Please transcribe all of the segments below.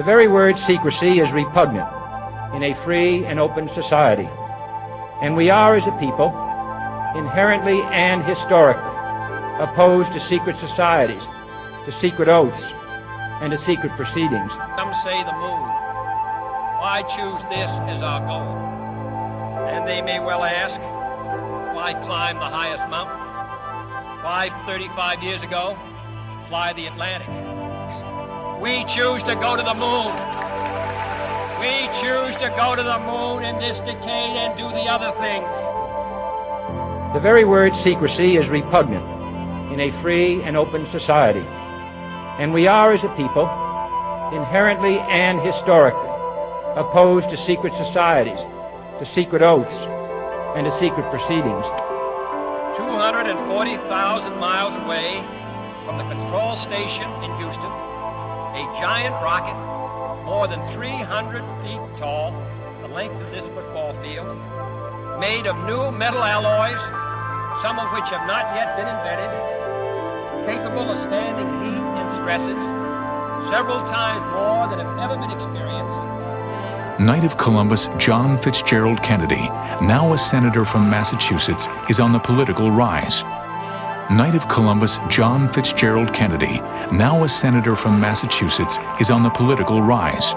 The very word secrecy is repugnant in a free and open society, and we are, as a people, inherently and historically opposed to secret societies, to secret oaths, and to secret proceedings. Some say the moon. Why choose this as our goal? And they may well ask, why climb the highest mountain? Why, 35 years ago, fly the Atlantic? We choose to go to the moon. We choose to go to the moon in this decade and do the other things. The very word secrecy is repugnant in a free and open society, and we are, as a people, inherently and historically opposed to secret societies, to secret oaths, and to secret proceedings. 240,000 miles away from the control station in Houston, a giant rocket more than 300 feet tall, the length of this football field, made of new metal alloys, some of which have not yet been invented, capable of standing heat and stresses several times more than have ever been experienced. Knight of Columbus John Fitzgerald Kennedy, now a senator from Massachusetts, is on the political rise. Knight of Columbus John Fitzgerald Kennedy, now a senator from Massachusetts, is on the political rise.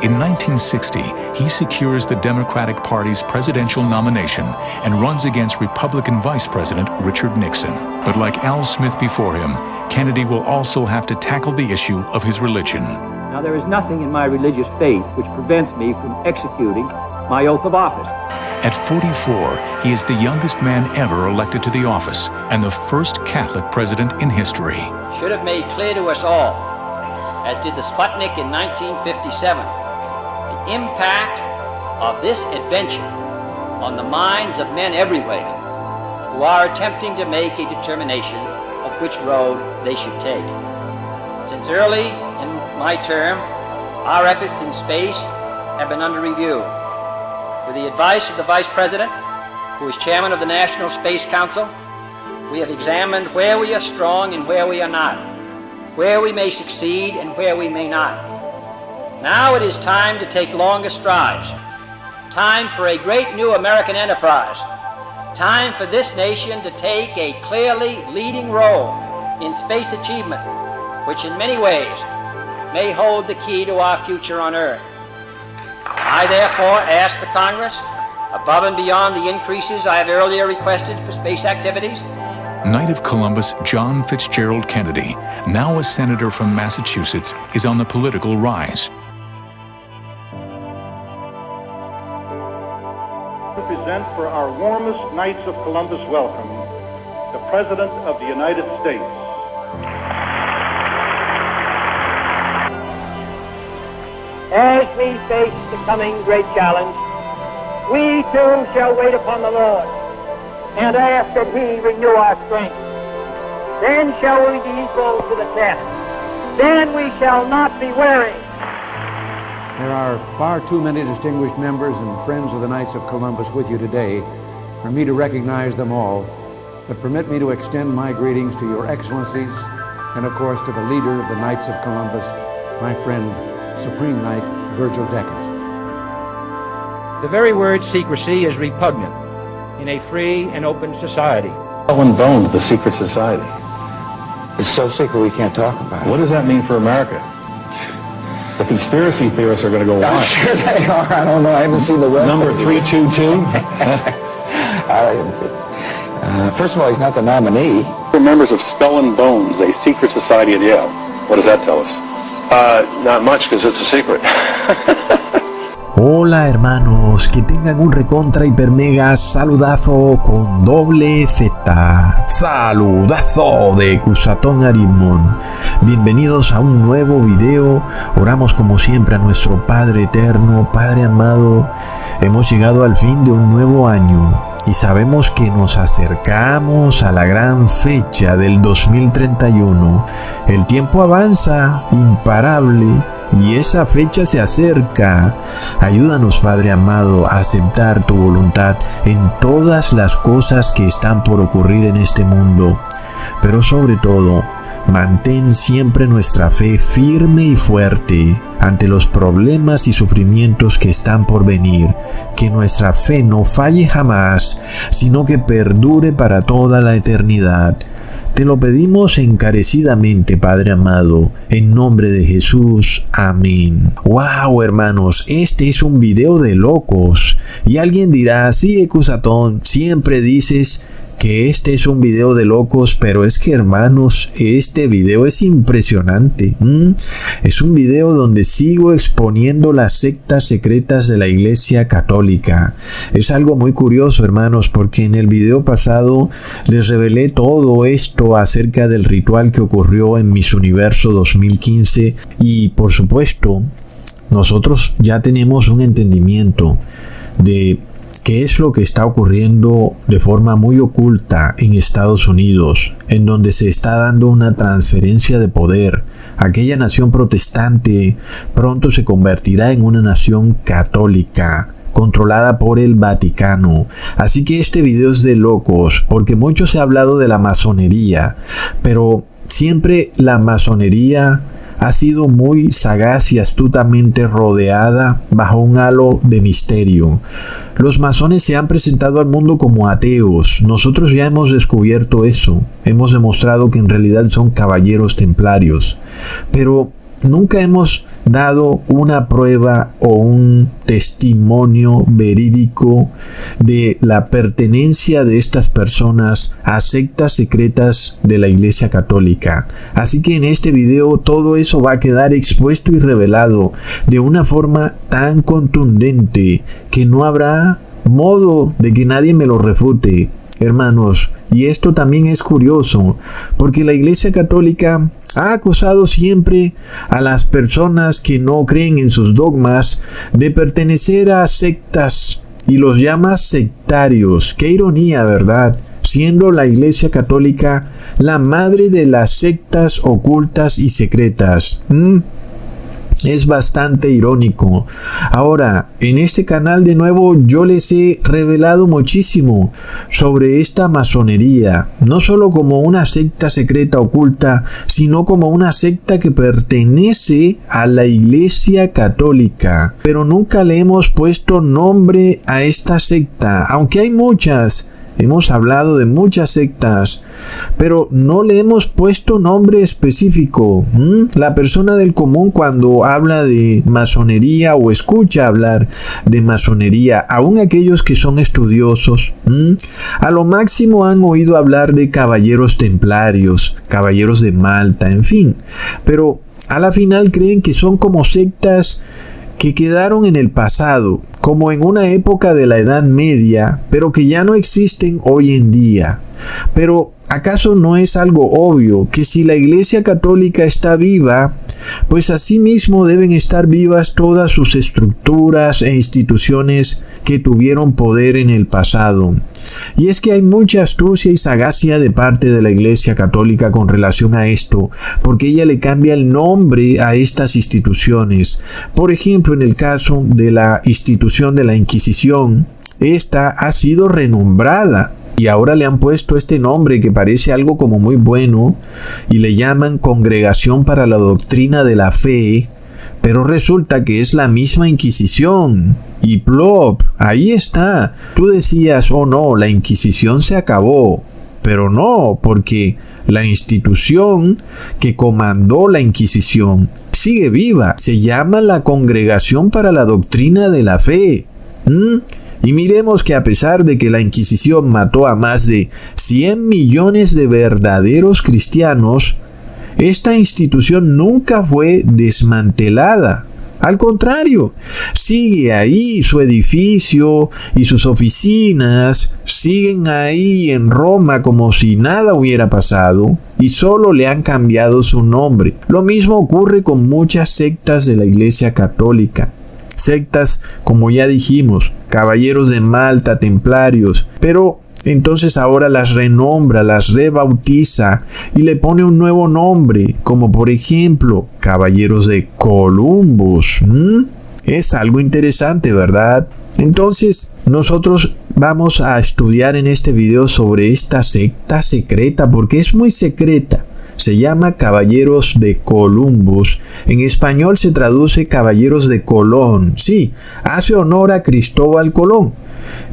In 1960, he secures the Democratic Party's presidential nomination and runs against Republican Vice President Richard Nixon. But like Al Smith before him, Kennedy will also have to tackle the issue of his religion. Now, there is nothing in my religious faith which prevents me from executing my oath of office. At 44, he is the youngest man ever elected to the office and the first Catholic president in history. Should have made clear to us all, as did the Sputnik in 1957, the impact of this adventure on the minds of men everywhere who are attempting to make a determination of which road they should take. Since early in my term, our efforts in space have been under review. With the advice of the Vice President, who is Chairman of the National Space Council, we have examined where we are strong and where we are not, where we may succeed and where we may not. Now it is time to take longer strides, time for a great new American enterprise, time for this nation to take a clearly leading role in space achievement, which in many ways may hold the key to our future on Earth. I therefore ask the Congress, above and beyond the increases I have earlier requested for space activities. Knight of Columbus John Fitzgerald Kennedy, now a senator from Massachusetts, is on the political rise. To present for our warmest Knights of Columbus welcome, the President of the United States. As we face the coming great challenge, we too shall wait upon the Lord and ask that He renew our strength. Then shall we be equal to the test. Then we shall not be weary. There are far too many distinguished members and friends of the Knights of Columbus with you today for me to recognize them all, but permit me to extend my greetings to your excellencies and of course to the leader of the Knights of Columbus, my friend Supreme Knight Virgil Deckert. The very word secrecy is repugnant in a free and open society. Skull Bones, the secret society. It's so secret we can't talk about it. What does that mean for America? The conspiracy theorists are going to go I'm wild. sure they are. I don't know. I haven't seen the web. Number 322? First of all, he's not the nominee. We're members of Skull and Bones, a secret society at Yale. What does that tell us? Not much, because it's a secret. Hola hermanos, que tengan un recontra hiper mega saludazo con doble Z. Saludazo de Cusatón Arismón. Bienvenidos a un nuevo video. Oramos como siempre a nuestro Padre Eterno, Padre amado. Hemos llegado al fin de un nuevo año y sabemos que nos acercamos a la gran fecha del 2031. El tiempo avanza imparable y esa fecha se acerca. Ayúdanos, Padre amado, a aceptar tu voluntad en todas las cosas que están por ocurrir en este mundo. Pero sobre todo, mantén siempre nuestra fe firme y fuerte ante los problemas y sufrimientos que están por venir. Que nuestra fe no falle jamás, sino que perdure para toda la eternidad. Te lo pedimos encarecidamente, Padre amado, en nombre de Jesús. Amén. ¡Wow, hermanos! Este es un video de locos. Y alguien dirá, sí, Cusatón, siempre dices que este es un video de locos, pero es que, hermanos, este video es impresionante. Es un video donde sigo exponiendo las sectas secretas de la Iglesia Católica. Es algo muy curioso, hermanos, porque en el video pasado les revelé todo esto acerca del ritual que ocurrió en Miss Universo 2015 y, por supuesto, nosotros ya tenemos un entendimiento de qué es lo que está ocurriendo de forma muy oculta en Estados Unidos, en donde se está dando una transferencia de poder. Aquella nación protestante pronto se convertirá en una nación católica, controlada por el Vaticano. Así que este video es de locos, porque mucho se ha hablado de la masonería, pero siempre la masonería ha sido muy sagaz y astutamente rodeada bajo un halo de misterio. Los masones se han presentado al mundo como ateos. Nosotros ya hemos descubierto eso. Hemos demostrado que en realidad son caballeros templarios. Pero nunca hemos dado una prueba o un testimonio verídico de la pertenencia de estas personas a sectas secretas de la Iglesia Católica. Así que en este video todo eso va a quedar expuesto y revelado de una forma tan contundente que no habrá modo de que nadie me lo refute, hermanos. Y esto también es curioso, porque la Iglesia Católica ha acusado siempre a las personas que no creen en sus dogmas de pertenecer a sectas y los llama sectarios. Qué ironía, ¿verdad? Siendo la Iglesia Católica la madre de las sectas ocultas y secretas. Es bastante irónico. Ahora, en este canal de nuevo yo les he revelado muchísimo sobre esta masonería, no solo como una secta secreta oculta, sino como una secta que pertenece a la Iglesia Católica. Pero nunca le hemos puesto nombre a esta secta, aunque hay muchas. Hemos hablado de muchas sectas, pero no le hemos puesto nombre específico. La persona del común, cuando habla de masonería o escucha hablar de masonería, aún aquellos que son estudiosos, a lo máximo han oído hablar de caballeros templarios, caballeros de Malta, en fin. Pero a la final creen que son como sectas que quedaron en el pasado, como en una época de la Edad Media, pero que ya no existen hoy en día. Pero ¿acaso no es algo obvio que si la Iglesia Católica está viva, pues asimismo deben estar vivas todas sus estructuras e instituciones que tuvieron poder en el pasado? Y es que hay mucha astucia y sagacia de parte de la Iglesia Católica con relación a esto, porque ella le cambia el nombre a estas instituciones. Por ejemplo, en el caso de la institución de la Inquisición, esta ha sido renombrada y ahora le han puesto este nombre que parece algo como muy bueno y le llaman Congregación para la Doctrina de la Fe, pero resulta que es la misma Inquisición. Y plop, ahí está. Tú decías, oh no, la Inquisición se acabó. Pero no, porque la institución que comandó la Inquisición sigue viva. Se llama la Congregación para la Doctrina de la Fe. Y miremos que a pesar de que la Inquisición mató a más de 100 millones de verdaderos cristianos, esta institución nunca fue desmantelada. Al contrario, sigue ahí su edificio y sus oficinas, siguen ahí en Roma como si nada hubiera pasado y solo le han cambiado su nombre. Lo mismo ocurre con muchas sectas de la Iglesia Católica. Sectas, como ya dijimos, caballeros de Malta, templarios, pero entonces ahora las renombra, las rebautiza y le pone un nuevo nombre, como por ejemplo, Caballeros de Columbus. Es algo interesante, ¿verdad? Entonces, nosotros vamos a estudiar en este video sobre esta secta secreta, porque es muy secreta. se llama Caballeros de Columbus. En español se traduce Caballeros de Colón. Sí, hace honor a Cristóbal Colón.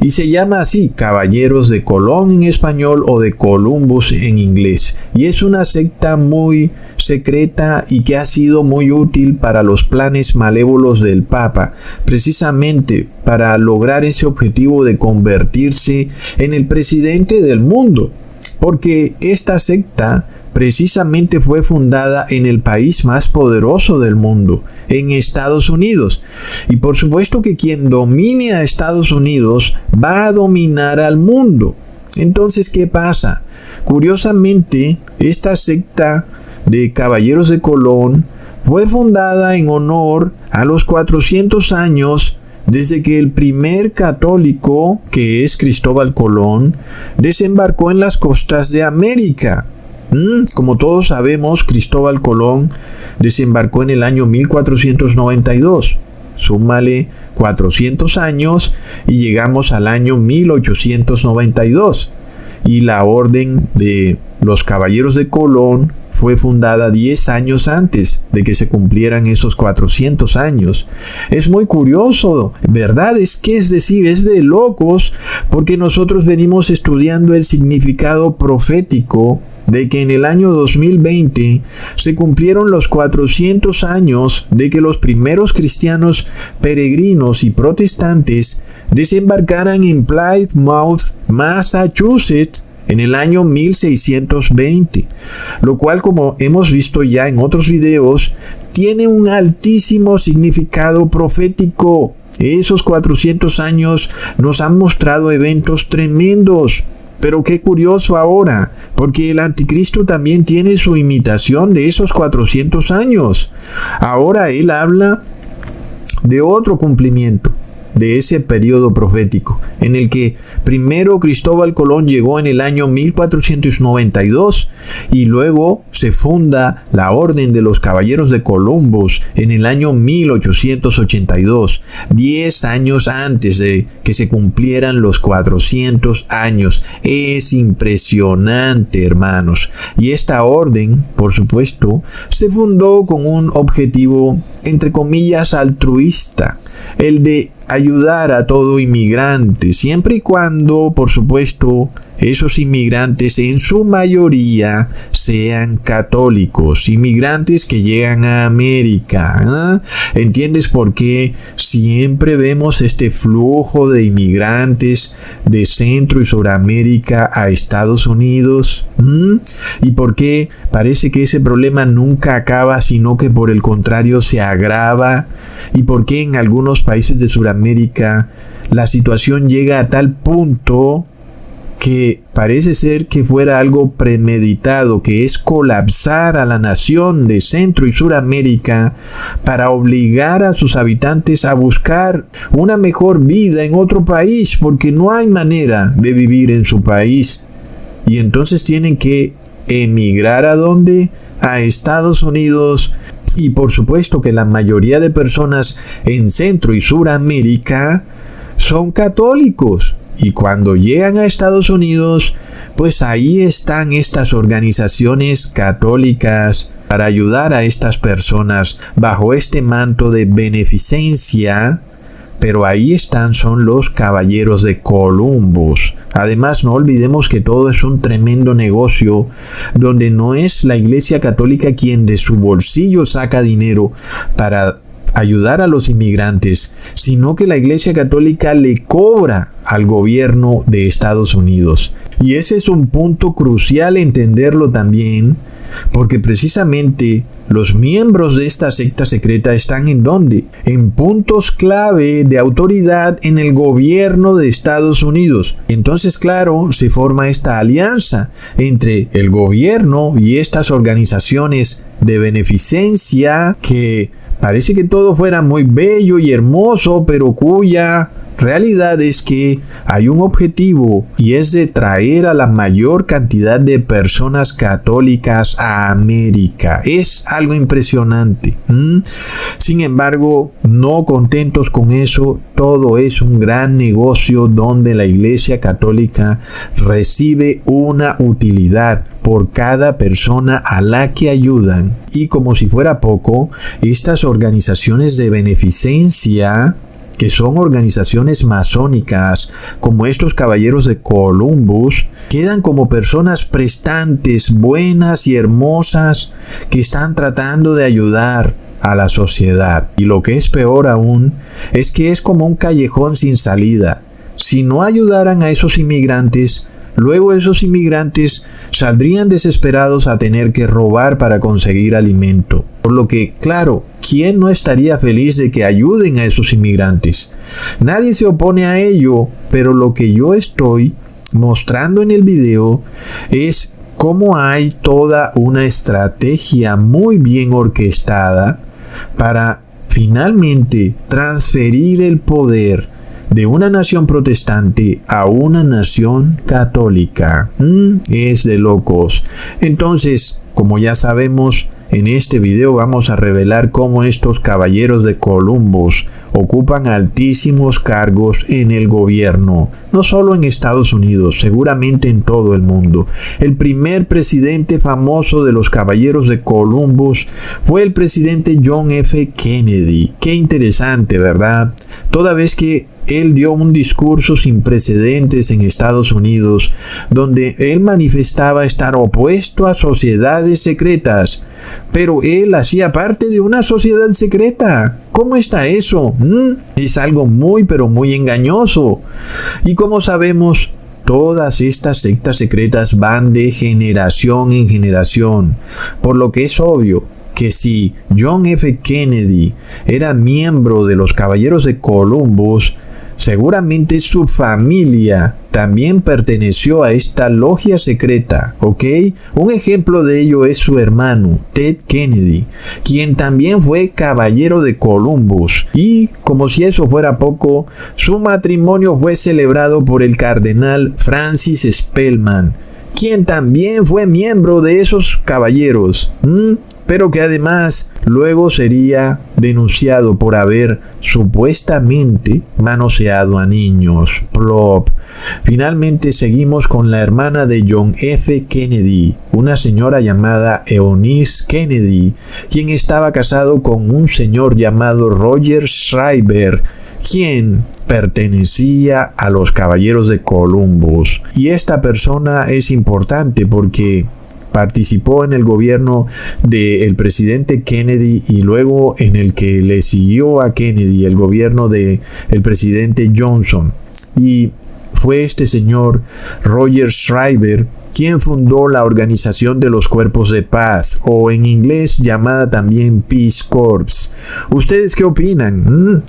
Y se llama así, Caballeros de Colón en español o de Columbus en inglés. Y es una secta muy secreta y que ha sido muy útil para los planes malévolos del Papa, precisamente para lograr ese objetivo de convertirse en el presidente del mundo. Porque esta secta precisamente fue fundada en el país más poderoso del mundo, en Estados Unidos. Y por supuesto que quien domine a Estados Unidos va a dominar al mundo. Entonces, ¿qué pasa? Curiosamente, esta secta de Caballeros de Colón fue fundada en honor a los 400 años desde que el primer católico, que es Cristóbal Colón, desembarcó en las costas de América. Como todos sabemos, Cristóbal Colón desembarcó en el año 1492. Súmale 400 años y llegamos al año 1892. Y la Orden de los Caballeros de Colón fue fundada 10 años antes de que se cumplieran esos 400 años. Es muy curioso, ¿verdad? Es decir, es de locos, porque nosotros venimos estudiando el significado profético de que en el año 2020 se cumplieron los 400 años de que los primeros cristianos peregrinos y protestantes desembarcaran en Plymouth, Massachusetts, en el año 1620, lo cual, como hemos visto ya en otros videos, tiene un altísimo significado profético. Esos 400 años nos han mostrado eventos tremendos. Pero qué curioso ahora, porque el anticristo también tiene su imitación de esos 400 años. Ahora él habla de otro cumplimiento de ese periodo profético, en el que primero Cristóbal Colón llegó en el año 1492 y luego se funda la Orden de los Caballeros de Columbus en el año 1882, 10 años antes de que se cumplieran los 400 años. Es impresionante, hermanos. Y esta orden, por supuesto, se fundó con un objetivo, entre comillas, altruista, el de ayudar a todo inmigrante, siempre y cuando, por supuesto, esos inmigrantes en su mayoría sean católicos, inmigrantes que llegan a América. ¿Entiendes por qué siempre vemos este flujo de inmigrantes de Centro y Suramérica a Estados Unidos? ¿Y por qué parece que ese problema nunca acaba, sino que por el contrario se agrava? ¿Y por qué en algunos países de Suramérica la situación llega a tal punto que parece ser que fuera algo premeditado, que es colapsar a la nación de Centro y Suramérica para obligar a sus habitantes a buscar una mejor vida en otro país, porque no hay manera de vivir en su país? Y entonces tienen que emigrar ¿a dónde? A Estados Unidos. Y por supuesto que la mayoría de personas en Centro y Suramérica son católicos. Y cuando llegan a Estados Unidos, pues ahí están estas organizaciones católicas para ayudar a estas personas bajo este manto de beneficencia. Pero ahí son los Caballeros de Columbus. Además, no olvidemos que todo es un tremendo negocio donde no es la Iglesia Católica quien de su bolsillo saca dinero para ayudar a los inmigrantes, sino que la Iglesia Católica le cobra al gobierno de Estados Unidos. Y ese es un punto crucial entenderlo también, porque precisamente los miembros de esta secta secreta están ¿en dónde? En puntos clave de autoridad en el gobierno de Estados Unidos. Entonces, claro, se forma esta alianza entre el gobierno y estas organizaciones de beneficencia que parece que todo fuera muy bello y hermoso, pero cuya realidad es que hay un objetivo y es de traer a la mayor cantidad de personas católicas a América. Es algo impresionante. Sin embargo, no contentos con eso, todo es un gran negocio donde la Iglesia Católica recibe una utilidad por cada persona a la que ayudan. Y como si fuera poco, estas organizaciones de beneficencia, que son organizaciones masónicas, como estos caballeros de Columbus, quedan como personas prestantes, buenas y hermosas, que están tratando de ayudar a la sociedad. Y lo que es peor aún, es que es como un callejón sin salida. Si no ayudaran a esos inmigrantes, luego esos inmigrantes saldrían desesperados a tener que robar para conseguir alimento. Por lo que, claro, ¿quién no estaría feliz de que ayuden a esos inmigrantes? Nadie se opone a ello, pero lo que yo estoy mostrando en el video es cómo hay toda una estrategia muy bien orquestada para finalmente transferir el poder de una nación protestante a una nación católica. Es de locos. Entonces, como ya sabemos, en este video vamos a revelar cómo estos caballeros de Columbus ocupan altísimos cargos en el gobierno, no solo en Estados Unidos, seguramente en todo el mundo. El primer presidente famoso de los caballeros de Columbus fue el presidente John F. Kennedy. Qué interesante, ¿verdad? Toda vez que él dio un discurso sin precedentes en Estados Unidos, donde él manifestaba estar opuesto a sociedades secretas, pero él hacía parte de una sociedad secreta. ¿Cómo está eso? Es algo muy, pero muy engañoso. Y como sabemos, todas estas sectas secretas van de generación en generación, por lo que es obvio que si John F. Kennedy era miembro de los Caballeros de Columbus, seguramente su familia también perteneció a esta logia secreta, ¿ok? Un ejemplo de ello es su hermano, Ted Kennedy, quien también fue caballero de Columbus. Y, como si eso fuera poco, su matrimonio fue celebrado por el cardenal Francis Spellman, quien también fue miembro de esos caballeros. Pero que además luego sería denunciado por haber supuestamente manoseado a niños. Plop. Finalmente seguimos con la hermana de John F. Kennedy, una señora llamada Eunice Kennedy, quien estaba casado con un señor llamado Roger Schreiber, quien pertenecía a los Caballeros de Columbus. Y esta persona es importante porque participó en el gobierno del presidente Kennedy y luego en el que le siguió a Kennedy, el gobierno del presidente Johnson. Y fue este señor Roger Schreiber quien fundó la Organización de los Cuerpos de Paz, o en inglés llamada también Peace Corps. ¿Ustedes qué opinan?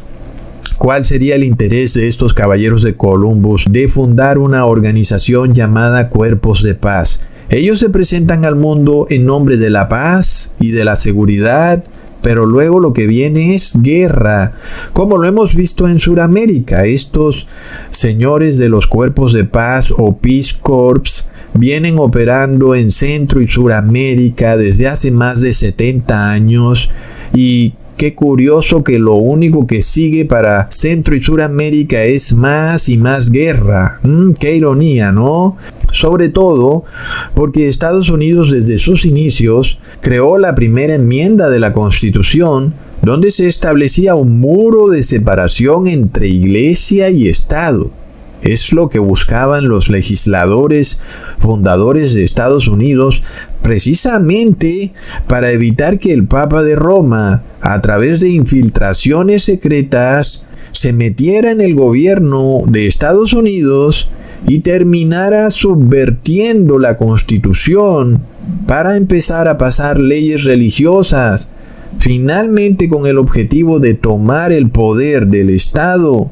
¿Cuál sería el interés de estos caballeros de Columbus de fundar una organización llamada Cuerpos de Paz? Ellos se presentan al mundo en nombre de la paz y de la seguridad, pero luego lo que viene es guerra, como lo hemos visto en Sudamérica. Estos señores de los Cuerpos de Paz o Peace Corps vienen operando en Centro y Sudamérica desde hace más de 70 años y qué curioso que lo único que sigue para Centro y Sudamérica es más y más guerra. Qué ironía, ¿no? Sobre todo porque Estados Unidos desde sus inicios creó la primera enmienda de la Constitución, donde se establecía un muro de separación entre Iglesia y Estado. Es lo que buscaban los legisladores fundadores de Estados Unidos, precisamente para evitar que el Papa de Roma, a través de infiltraciones secretas, se metiera en el gobierno de Estados Unidos y terminara subvirtiendo la Constitución para empezar a pasar leyes religiosas, finalmente con el objetivo de tomar el poder del Estado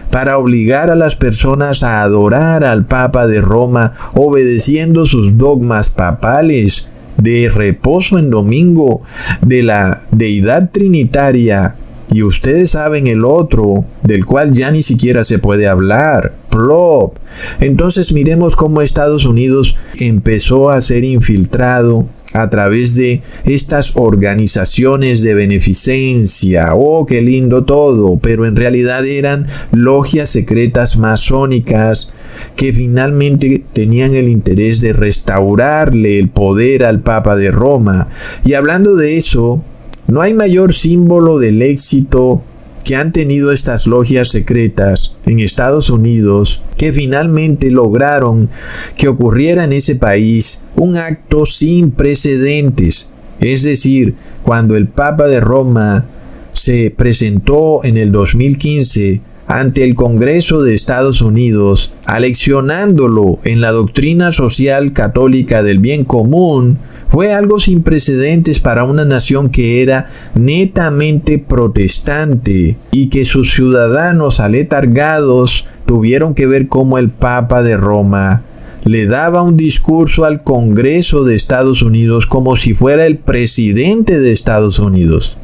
para obligar a las personas a adorar al Papa de Roma obedeciendo sus dogmas papales de reposo en domingo, de la deidad trinitaria Y ustedes saben el otro, del cual ya ni siquiera se puede hablar, Plop. Entonces miremos cómo Estados Unidos empezó a ser infiltrado a través de estas organizaciones de beneficencia. ¡Oh, qué lindo todo! Pero en realidad eran logias secretas masónicas que finalmente tenían el interés de restaurarle el poder al Papa de Roma. Y hablando de eso, no hay mayor símbolo del éxito que han tenido estas logias secretas en Estados Unidos, que finalmente lograron que ocurriera en ese país un acto sin precedentes. Es decir, cuando el Papa de Roma se presentó en el 2015 ante el Congreso de Estados Unidos, aleccionándolo en la doctrina social católica del bien común, fue algo sin precedentes para una nación que era netamente protestante y que sus ciudadanos aletargados tuvieron que ver cómo el Papa de Roma le daba un discurso al Congreso de Estados Unidos como si fuera el presidente de Estados Unidos.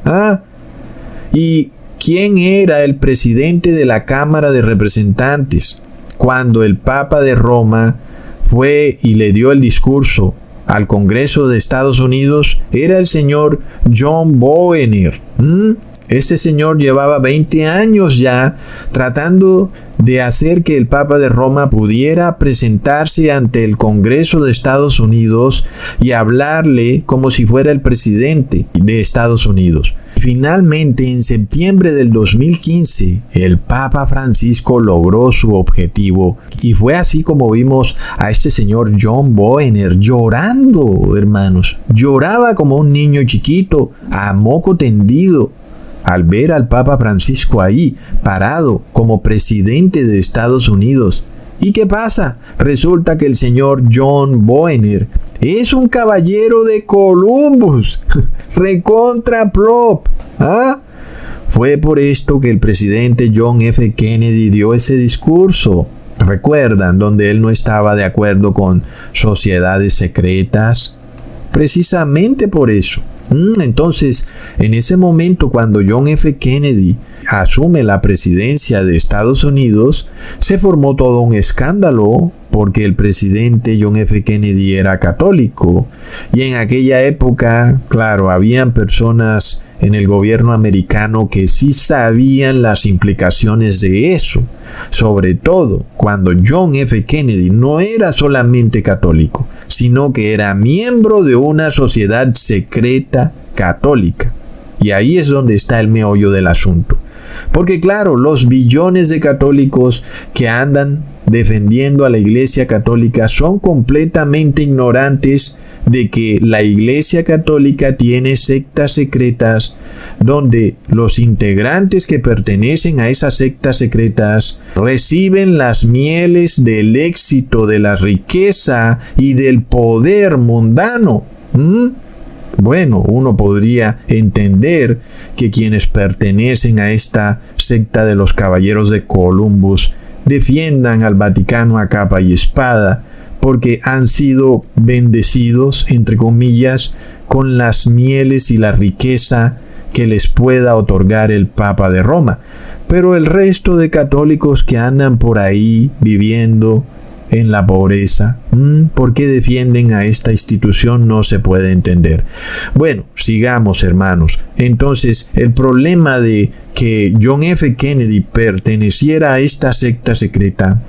¿Y quién era el presidente de la Cámara de Representantes cuando el Papa de Roma fue y le dio el discurso al Congreso de Estados Unidos? Era el señor John Boehner. Este señor llevaba 20 años ya tratando de hacer que el Papa de Roma pudiera presentarse ante el Congreso de Estados Unidos y hablarle como si fuera el presidente de Estados Unidos. Finalmente, en septiembre del 2015, el Papa Francisco logró su objetivo y fue así como vimos a este señor John Boehner llorando, hermanos. Lloraba como un niño chiquito, a moco tendido, al ver al Papa Francisco ahí, parado como presidente de Estados Unidos. ¿Y qué pasa? Resulta que el señor John Boehner es un caballero de Columbus. Recontra Plop. Fue por esto que el presidente John F. Kennedy dio ese discurso. ¿Recuerdan? Donde él no estaba de acuerdo con sociedades secretas. Precisamente por eso. Entonces, en ese momento, cuando John F. Kennedy asume la presidencia de Estados Unidos, se formó todo un escándalo porque el presidente John F. Kennedy era católico. Y en aquella época, claro, habían personas en el gobierno americano que sí sabían las implicaciones de eso. Sobre todo cuando John F. Kennedy no era solamente católico, sino que era miembro de una sociedad secreta católica. Y ahí es donde está el meollo del asunto. Porque claro, los billones de católicos que andan defendiendo a la Iglesia Católica son completamente ignorantes de que la Iglesia Católica tiene sectas secretas donde los integrantes que pertenecen a esas sectas secretas reciben las mieles del éxito, de la riqueza y del poder mundano. Bueno, uno podría entender que quienes pertenecen a esta secta de los Caballeros de Columbus defiendan al Vaticano a capa y espada, porque han sido bendecidos, entre comillas, con las mieles y la riqueza que les pueda otorgar el Papa de Roma. Pero el resto de católicos que andan por ahí viviendo en la pobreza, ¿por qué defienden a esta institución? No se puede entender. Bueno, sigamos, hermanos. Entonces, el problema de que John F. Kennedy perteneciera a esta secta secreta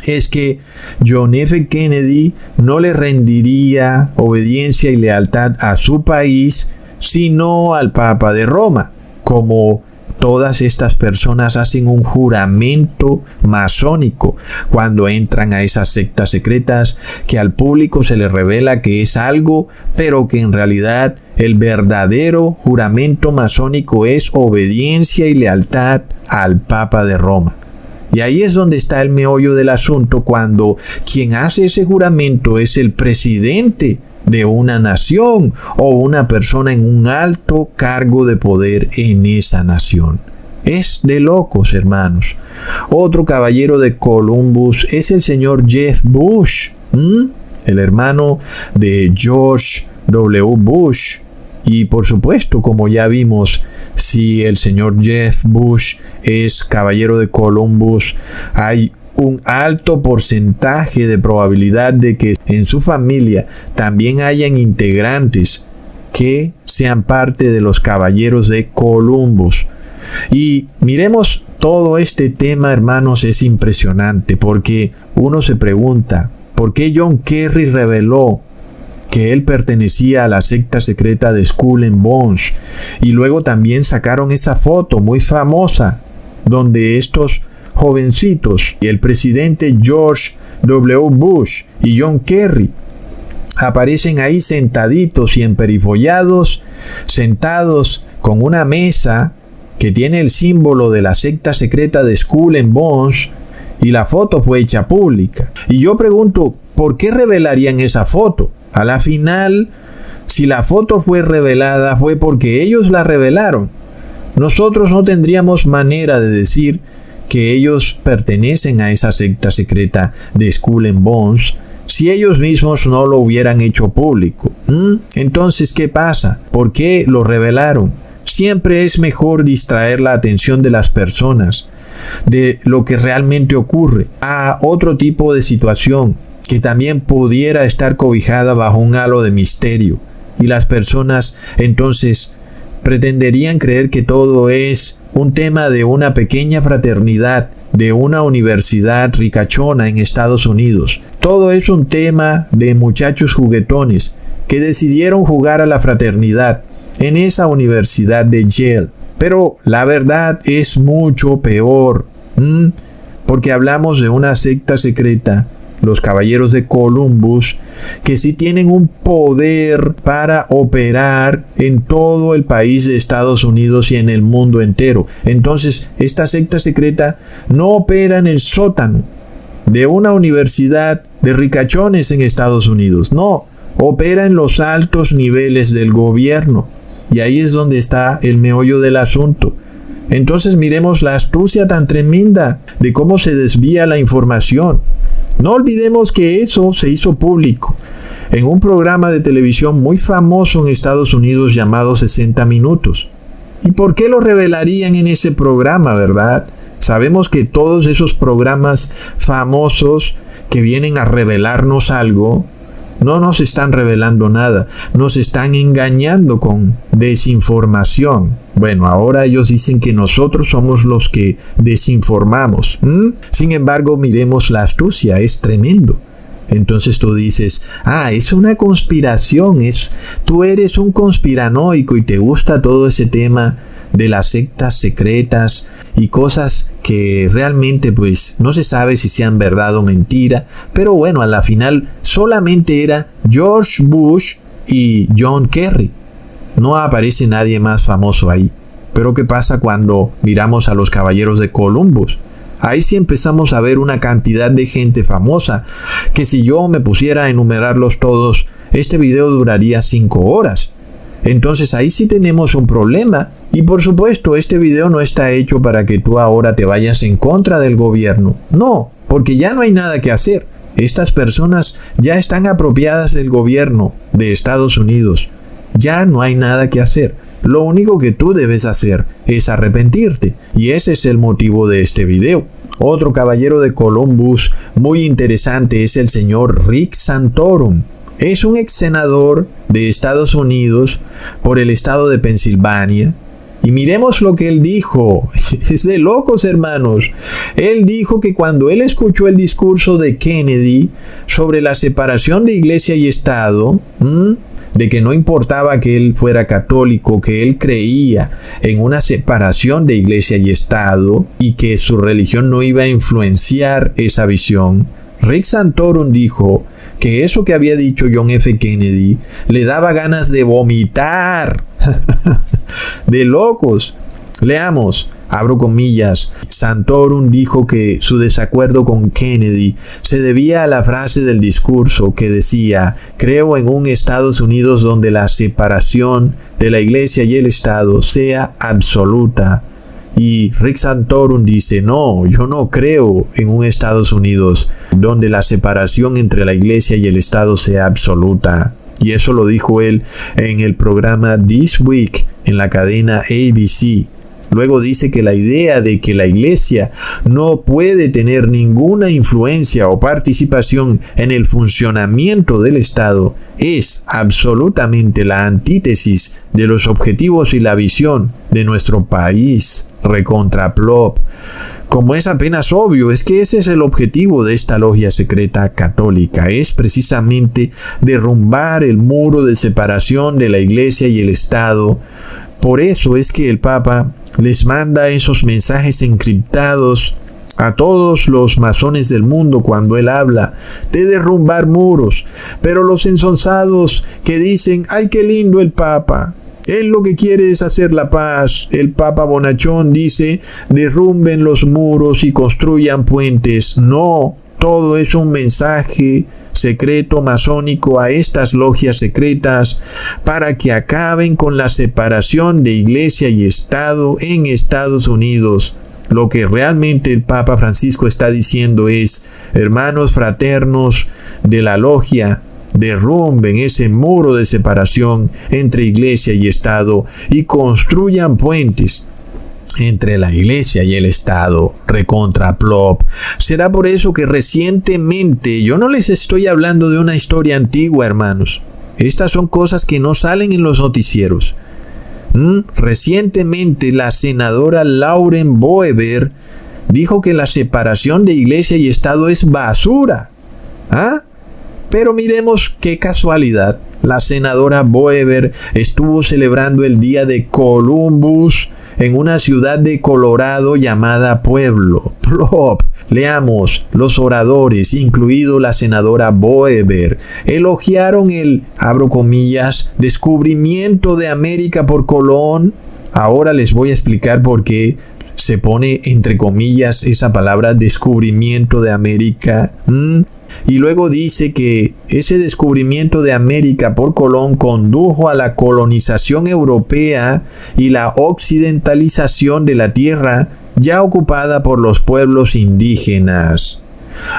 es que John F. Kennedy no le rendiría obediencia y lealtad a su país, sino al Papa de Roma, como todas estas personas hacen un juramento masónico cuando entran a esas sectas secretas, que al público se les revela que es algo, pero que en realidad el verdadero juramento masónico es obediencia y lealtad al Papa de Roma. Y ahí es donde está el meollo del asunto, cuando quien hace ese juramento es el presidente de una nación o una persona en un alto cargo de poder en esa nación. Es de locos, hermanos. Otro caballero de Columbus es el señor Jeb Bush, el hermano de George W. Bush. Y por supuesto, como ya vimos, si el señor Jeb Bush es caballero de Columbus, hay un alto porcentaje de probabilidad de que en su familia también hayan integrantes que sean parte de los caballeros de Columbus. Y miremos todo este tema, hermanos, es impresionante porque uno se pregunta, ¿por qué John Kerry reveló que él pertenecía a la secta secreta de Skull and Bones? Y luego también sacaron esa foto muy famosa donde estos jovencitos, el presidente George W. Bush y John Kerry, aparecen ahí sentaditos y emperifollados, sentados con una mesa que tiene el símbolo de la secta secreta de Skull and Bones, y la foto fue hecha pública. Y yo pregunto, ¿por qué revelarían esa foto? A la final, si la foto fue revelada, fue porque ellos la revelaron. Nosotros no tendríamos manera de decir que ellos pertenecen a esa secta secreta de Skull and Bones si ellos mismos no lo hubieran hecho público. Entonces, ¿qué pasa? ¿Por qué lo revelaron? Siempre es mejor distraer la atención de las personas de lo que realmente ocurre a otro tipo de situación que también pudiera estar cobijada bajo un halo de misterio. Y las personas entonces pretenderían creer que todo es un tema de una pequeña fraternidad, de una universidad ricachona en Estados Unidos. Todo es un tema de muchachos juguetones que decidieron jugar a la fraternidad en esa universidad de Yale. Pero la verdad es mucho peor, porque hablamos de una secta secreta, los caballeros de Columbus, que sí tienen un poder para operar en todo el país de Estados Unidos y en el mundo entero. Entonces, esta secta secreta no opera en el sótano de una universidad de ricachones en Estados Unidos. No, opera en los altos niveles del gobierno. Y ahí es donde está el meollo del asunto. Entonces miremos la astucia tan tremenda de cómo se desvía la información. No olvidemos que eso se hizo público en un programa de televisión muy famoso en Estados Unidos llamado 60 Minutos. ¿Y por qué lo revelarían en ese programa, verdad? Sabemos que todos esos programas famosos que vienen a revelarnos algo, no nos están revelando nada, nos están engañando con desinformación. Bueno, ahora ellos dicen que nosotros somos los que desinformamos. Sin embargo, miremos la astucia, es tremendo. Entonces tú dices, es una conspiración, tú eres un conspiranoico y te gusta todo ese tema de las sectas secretas y cosas que realmente pues no se sabe si sean verdad o mentira, pero bueno, a la final solamente era George Bush y John Kerry. No aparece nadie más famoso ahí. Pero ¿qué pasa cuando miramos a los caballeros de Columbus? Ahí sí empezamos a ver una cantidad de gente famosa que si yo me pusiera a enumerarlos todos, este video duraría 5 horas. Entonces ahí sí tenemos un problema. Y por supuesto, este video no está hecho para que tú ahora te vayas en contra del gobierno. No, porque ya no hay nada que hacer. Estas personas ya están apropiadas del gobierno de Estados Unidos. Ya no hay nada que hacer. Lo único que tú debes hacer es arrepentirte. Y ese es el motivo de este video. Otro caballero de Columbus muy interesante es el señor Rick Santorum. Es un ex senador de Estados Unidos por el estado de Pensilvania. Y miremos lo que él dijo. Es de locos, hermanos. Él dijo que cuando él escuchó el discurso de Kennedy sobre la separación de iglesia y estado, de que no importaba que él fuera católico, que él creía en una separación de iglesia y estado y que su religión no iba a influenciar esa visión, Rick Santorum dijo que eso que había dicho John F. Kennedy le daba ganas de vomitar. De locos. Leamos, abro comillas, Santorum dijo que su desacuerdo con Kennedy se debía a la frase del discurso que decía: creo en un Estados Unidos donde la separación de la iglesia y el Estado sea absoluta. Y Rick Santorum dice: no, yo no creo en un Estados Unidos donde la separación entre la iglesia y el Estado sea absoluta. y eso lo dijo él en el programa This Week en la cadena ABC. Luego dice que la idea de que la iglesia no puede tener ninguna influencia o participación en el funcionamiento del Estado es absolutamente la antítesis de los objetivos y la visión de nuestro país. Recontra plop. Como es apenas obvio, es que ese es el objetivo de esta logia secreta católica, es precisamente derrumbar el muro de separación de la iglesia y el Estado. Por eso es que el Papa les manda esos mensajes encriptados a todos los masones del mundo cuando él habla de derrumbar muros. Pero los insonsados que dicen, ¡ay, qué lindo el Papa! Él lo que quiere es hacer la paz. El Papa bonachón dice, derrumben los muros y construyan puentes. No, todo es un mensaje secreto masónico a estas logias secretas para que acaben con la separación de iglesia y Estado en Estados Unidos. Lo que realmente el Papa Francisco está diciendo es, hermanos fraternos de la logia, derrumben ese muro de separación entre iglesia y Estado y construyan puentes entre la iglesia y el Estado. Recontra plop. Será por eso que recientemente, yo no les estoy hablando de una historia antigua, hermanos. Estas son cosas que no salen en los noticieros. Recientemente la senadora Lauren Boebert dijo que la separación de iglesia y Estado es basura. Pero miremos qué casualidad. La senadora Boebert estuvo celebrando el día de Columbus en una ciudad de Colorado llamada Pueblo. Plop. Leamos, los oradores, incluido la senadora Boebert, elogiaron el, abro comillas, descubrimiento de América por Colón. Ahora les voy a explicar por qué se pone entre comillas esa palabra descubrimiento de América. Y luego dice que ese descubrimiento de América por Colón condujo a la colonización europea y la occidentalización de la tierra ya ocupada por los pueblos indígenas.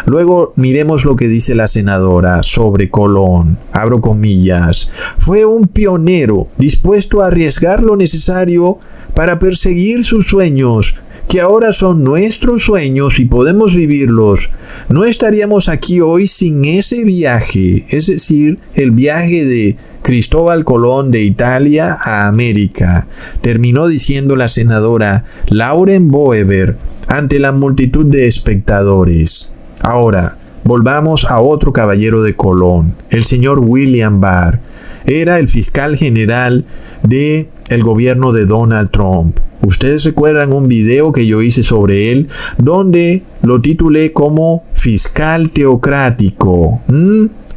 Luego miremos lo que dice la senadora sobre Colón. Abro comillas. Fue un pionero dispuesto a arriesgar lo necesario para perseguir sus sueños, que ahora son nuestros sueños y podemos vivirlos. No estaríamos aquí hoy sin ese viaje, es decir, el viaje de Cristóbal Colón de Italia a América, terminó diciendo la senadora Lauren Boebert ante la multitud de espectadores. Ahora, volvamos a otro caballero de Colón, el señor William Barr. Era el fiscal general del gobierno de Donald Trump. Ustedes recuerdan un video que yo hice sobre él, donde lo titulé como fiscal teocrático.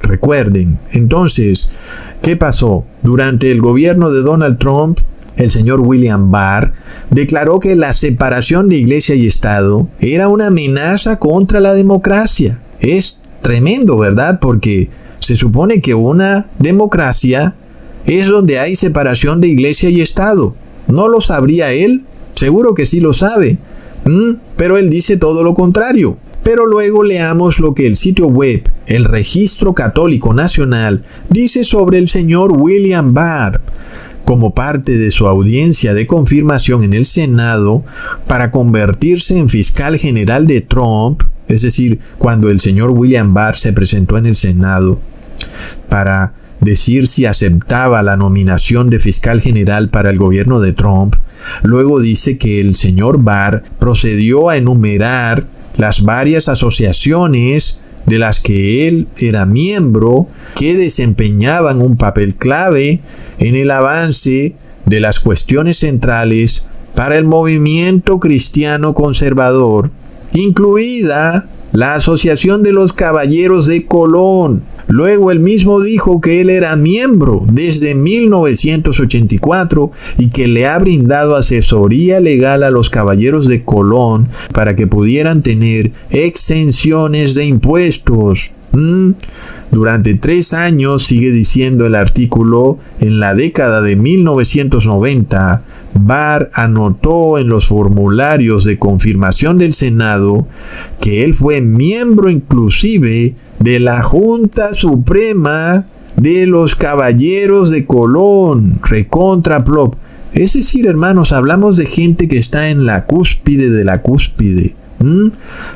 Recuerden. Entonces, ¿qué pasó? Durante el gobierno de Donald Trump, el señor William Barr declaró que la separación de iglesia y Estado era una amenaza contra la democracia. Es tremendo, ¿verdad? Porque se supone que una democracia es donde hay separación de iglesia y Estado. ¿No lo sabría él? Seguro que sí lo sabe. Pero él dice todo lo contrario. Pero luego leamos lo que el sitio web, el Registro Católico Nacional, dice sobre el señor William Barr. Como parte de su audiencia de confirmación en el Senado para convertirse en fiscal general de Trump, es decir, cuando el señor William Barr se presentó en el Senado para decir si aceptaba la nominación de fiscal general para el gobierno de Trump, luego dice que el señor Barr procedió a enumerar las varias asociaciones de las que él era miembro que desempeñaban un papel clave en el avance de las cuestiones centrales para el movimiento cristiano conservador, incluida la Asociación de los Caballeros de Colón. Luego él mismo dijo que él era miembro desde 1984 y que le ha brindado asesoría legal a los Caballeros de Colón para que pudieran tener exenciones de impuestos. Durante 3 años, sigue diciendo el artículo, en la década de 1990, Barr anotó en los formularios de confirmación del Senado que él fue miembro inclusive de la Junta Suprema de los Caballeros de Colón, recontra plop. Es decir, hermanos, hablamos de gente que está en la cúspide de la cúspide.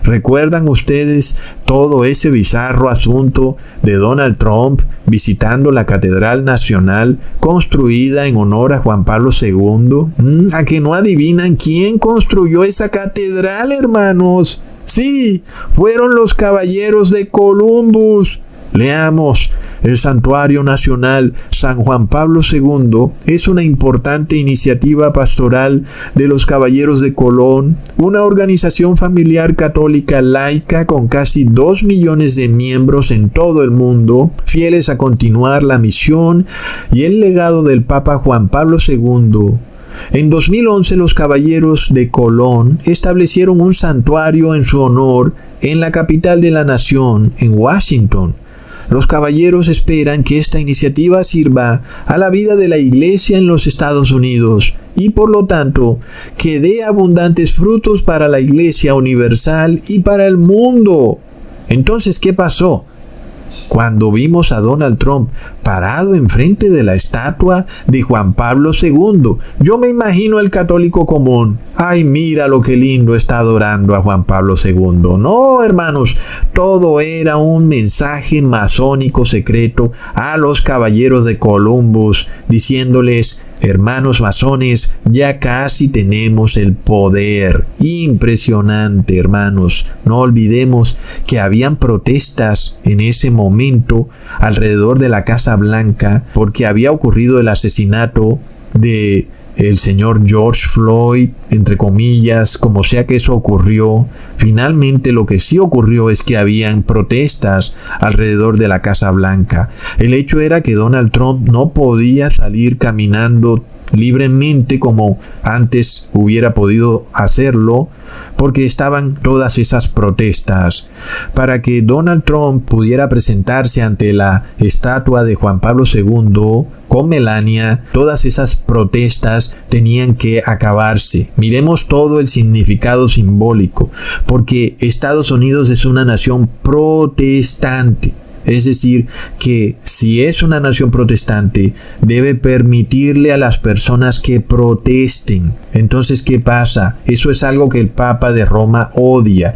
¿Recuerdan ustedes todo ese bizarro asunto de Donald Trump visitando la Catedral Nacional construida en honor a Juan Pablo II? ¿A que no adivinan quién construyó esa catedral, hermanos? Sí, fueron los Caballeros de Columbus. Leamos: el Santuario Nacional San Juan Pablo II es una importante iniciativa pastoral de los Caballeros de Colón, una organización familiar católica laica con casi 2 millones de miembros en todo el mundo, fieles a continuar la misión y el legado del Papa Juan Pablo II. En 2011 los Caballeros de Colón establecieron un santuario en su honor en la capital de la nación, en Washington. Los caballeros esperan que esta iniciativa sirva a la vida de la Iglesia en los Estados Unidos y por lo tanto que dé abundantes frutos para la Iglesia universal y para el mundo. Entonces, ¿qué pasó? Cuando vimos a Donald Trump parado enfrente de la estatua de Juan Pablo II, yo me imagino el católico común: ay, mira lo que lindo está adorando a Juan Pablo II. No, hermanos, todo era un mensaje masónico secreto a los Caballeros de Columbus, diciéndoles: hermanos masones, ya casi tenemos el poder. Impresionante, hermanos. No olvidemos que habían protestas en ese momento alrededor de la Casa Blanca porque había ocurrido el asesinato de el señor George Floyd, entre comillas, como sea que eso ocurrió. Finalmente lo que sí ocurrió es que habían protestas alrededor de la Casa Blanca. El hecho era que Donald Trump no podía salir caminando libremente como antes hubiera podido hacerlo, porque estaban todas esas protestas. Para que Donald Trump pudiera presentarse ante la estatua de Juan Pablo II con Melania, todas esas protestas tenían que acabarse. Miremos todo el significado simbólico, porque Estados Unidos es una nación protestante. Es decir, que si es una nación protestante, debe permitirle a las personas que protesten. Entonces, ¿qué pasa? Eso es algo que el Papa de Roma odia.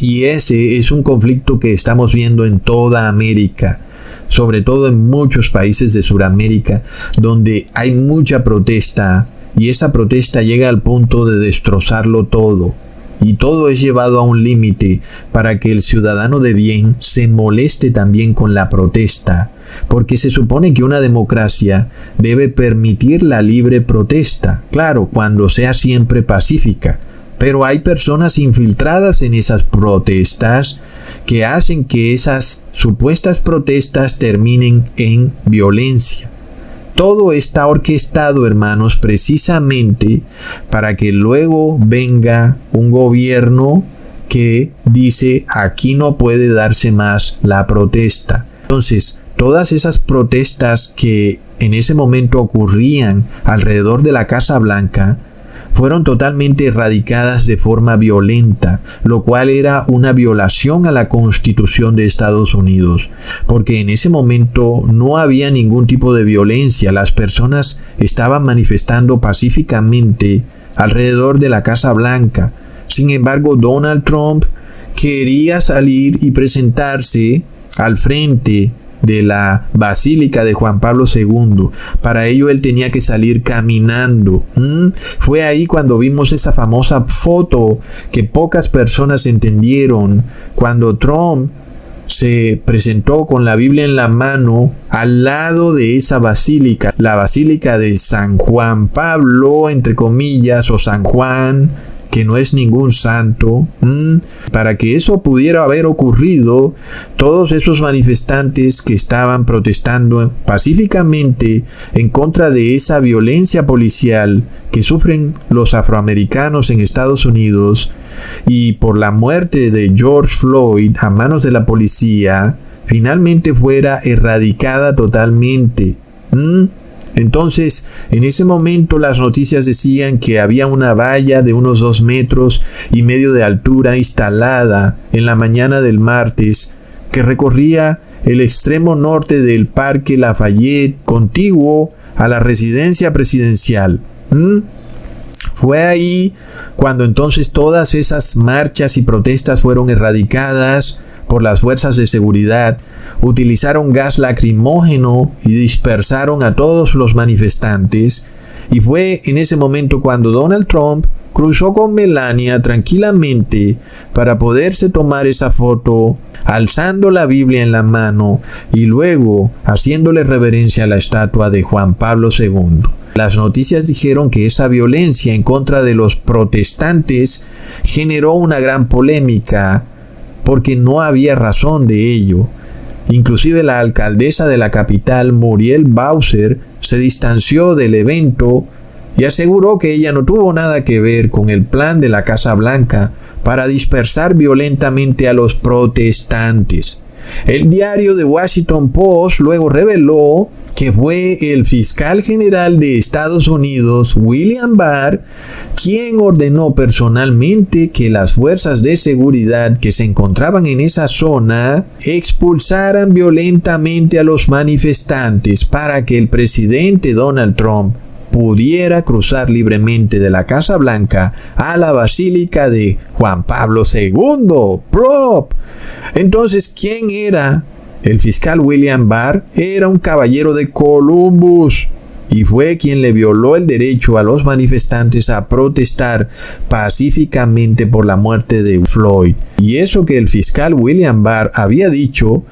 Y ese es un conflicto que estamos viendo en toda América, sobre todo en muchos países de Sudamérica, donde hay mucha protesta, y esa protesta llega al punto de destrozarlo todo. Y todo es llevado a un límite para que el ciudadano de bien se moleste también con la protesta, porque se supone que una democracia debe permitir la libre protesta, claro, cuando sea siempre pacífica. Pero hay personas infiltradas en esas protestas que hacen que esas supuestas protestas terminen en violencia. Todo está orquestado, hermanos, precisamente para que luego venga un gobierno que dice: aquí no puede darse más la protesta. Entonces, todas esas protestas que en ese momento ocurrían alrededor de la Casa Blanca fueron totalmente erradicadas de forma violenta, lo cual era una violación a la Constitución de Estados Unidos, porque en ese momento no había ningún tipo de violencia. Las personas estaban manifestando pacíficamente alrededor de la Casa Blanca. Sin embargo, Donald Trump quería salir y presentarse al frente de la Basílica de Juan Pablo II. Para ello él tenía que salir caminando. Fue ahí cuando vimos esa famosa foto que pocas personas entendieron, cuando Trump se presentó con la Biblia en la mano al lado de esa basílica, la Basílica de San Juan Pablo, entre comillas, o San Juan, que no es ningún santo. Para que eso pudiera haber ocurrido, todos esos manifestantes que estaban protestando pacíficamente en contra de esa violencia policial que sufren los afroamericanos en Estados Unidos y por la muerte de George Floyd a manos de la policía, finalmente fuera erradicada totalmente. Entonces, en ese momento las noticias decían que había una valla de unos 2,5 metros de altura instalada en la mañana del martes que recorría el extremo norte del Parque Lafayette, contiguo a la residencia presidencial. Fue ahí cuando entonces todas esas marchas y protestas fueron erradicadas por las fuerzas de seguridad. Utilizaron gas lacrimógeno y dispersaron a todos los manifestantes. Y fue en ese momento cuando Donald Trump cruzó con Melania tranquilamente para poderse tomar esa foto, alzando la Biblia en la mano y luego haciéndole reverencia a la estatua de Juan Pablo II. Las noticias dijeron que esa violencia en contra de los protestantes generó una gran polémica porque no había razón de ello. Inclusive la alcaldesa de la capital, Muriel Bowser, se distanció del evento y aseguró que ella no tuvo nada que ver con el plan de la Casa Blanca para dispersar violentamente a los protestantes. El diario The Washington Post luego reveló que fue el fiscal general de Estados Unidos, William Barr, quien ordenó personalmente que las fuerzas de seguridad que se encontraban en esa zona expulsaran violentamente a los manifestantes para que el presidente Donald Trump pudiera cruzar libremente de la Casa Blanca a la Basílica de Juan Pablo II. ¡Prop! Entonces, ¿quién era el fiscal William Barr? Era un caballero de Columbus y fue quien le violó el derecho a los manifestantes a protestar pacíficamente por la muerte de Floyd. Y eso que el fiscal William Barr había dicho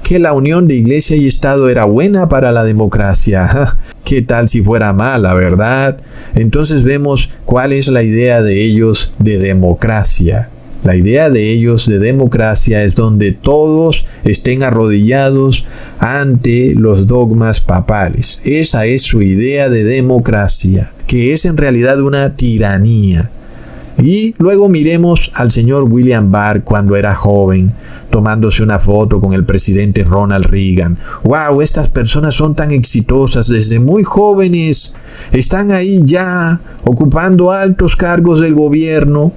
que la unión de iglesia y Estado era buena para la democracia. ¿Qué tal si fuera mala, verdad? Entonces vemos cuál es la idea de ellos de democracia. La idea de ellos de democracia es donde todos estén arrodillados ante los dogmas papales. Esa es su idea de democracia, que es en realidad una tiranía. Y luego miremos al señor William Barr cuando era joven, tomándose una foto con el presidente Ronald Reagan. ¡Wow! Estas personas son tan exitosas desde muy jóvenes. Están ahí ya, ocupando altos cargos del gobierno,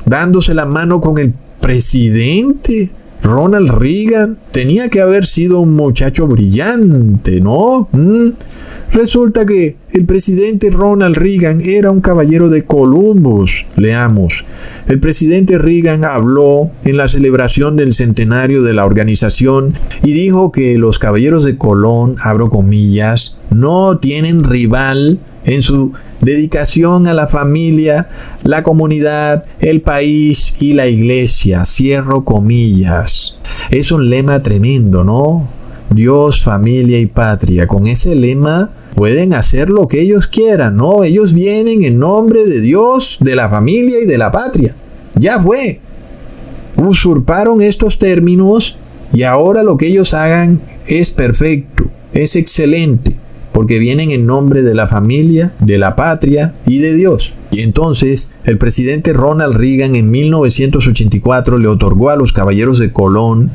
dándose la mano con el presidente Ronald Reagan. Tenía que haber sido un muchacho brillante, ¿no? Resulta que el presidente Ronald Reagan era un caballero de Columbus. Leamos. El presidente Reagan habló en la celebración del centenario de la organización y dijo que los caballeros de Colón, abro comillas, no tienen rival en su dedicación a la familia, la comunidad, el país y la iglesia, cierro comillas. Es un lema tremendo, ¿no? Dios, familia y patria. Con ese lema pueden hacer lo que ellos quieran, ¿no? Ellos vienen en nombre de Dios, de la familia y de la patria. Ya fue. Usurparon estos términos y ahora lo que ellos hagan es perfecto, es excelente, porque vienen en nombre de la familia, de la patria y de Dios. Y entonces el presidente Ronald Reagan en 1984 le otorgó a los caballeros de Colón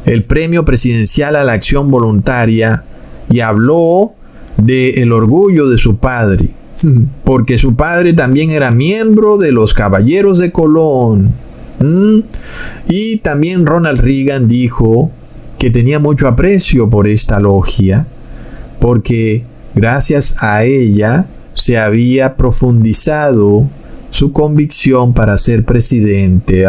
el premio presidencial a la acción voluntaria y habló del orgullo de su padre, porque su padre también era miembro de los caballeros de Colón. Y también Ronald Reagan dijo que tenía mucho aprecio por esta logia, porque gracias a ella se había profundizado su convicción para ser presidente.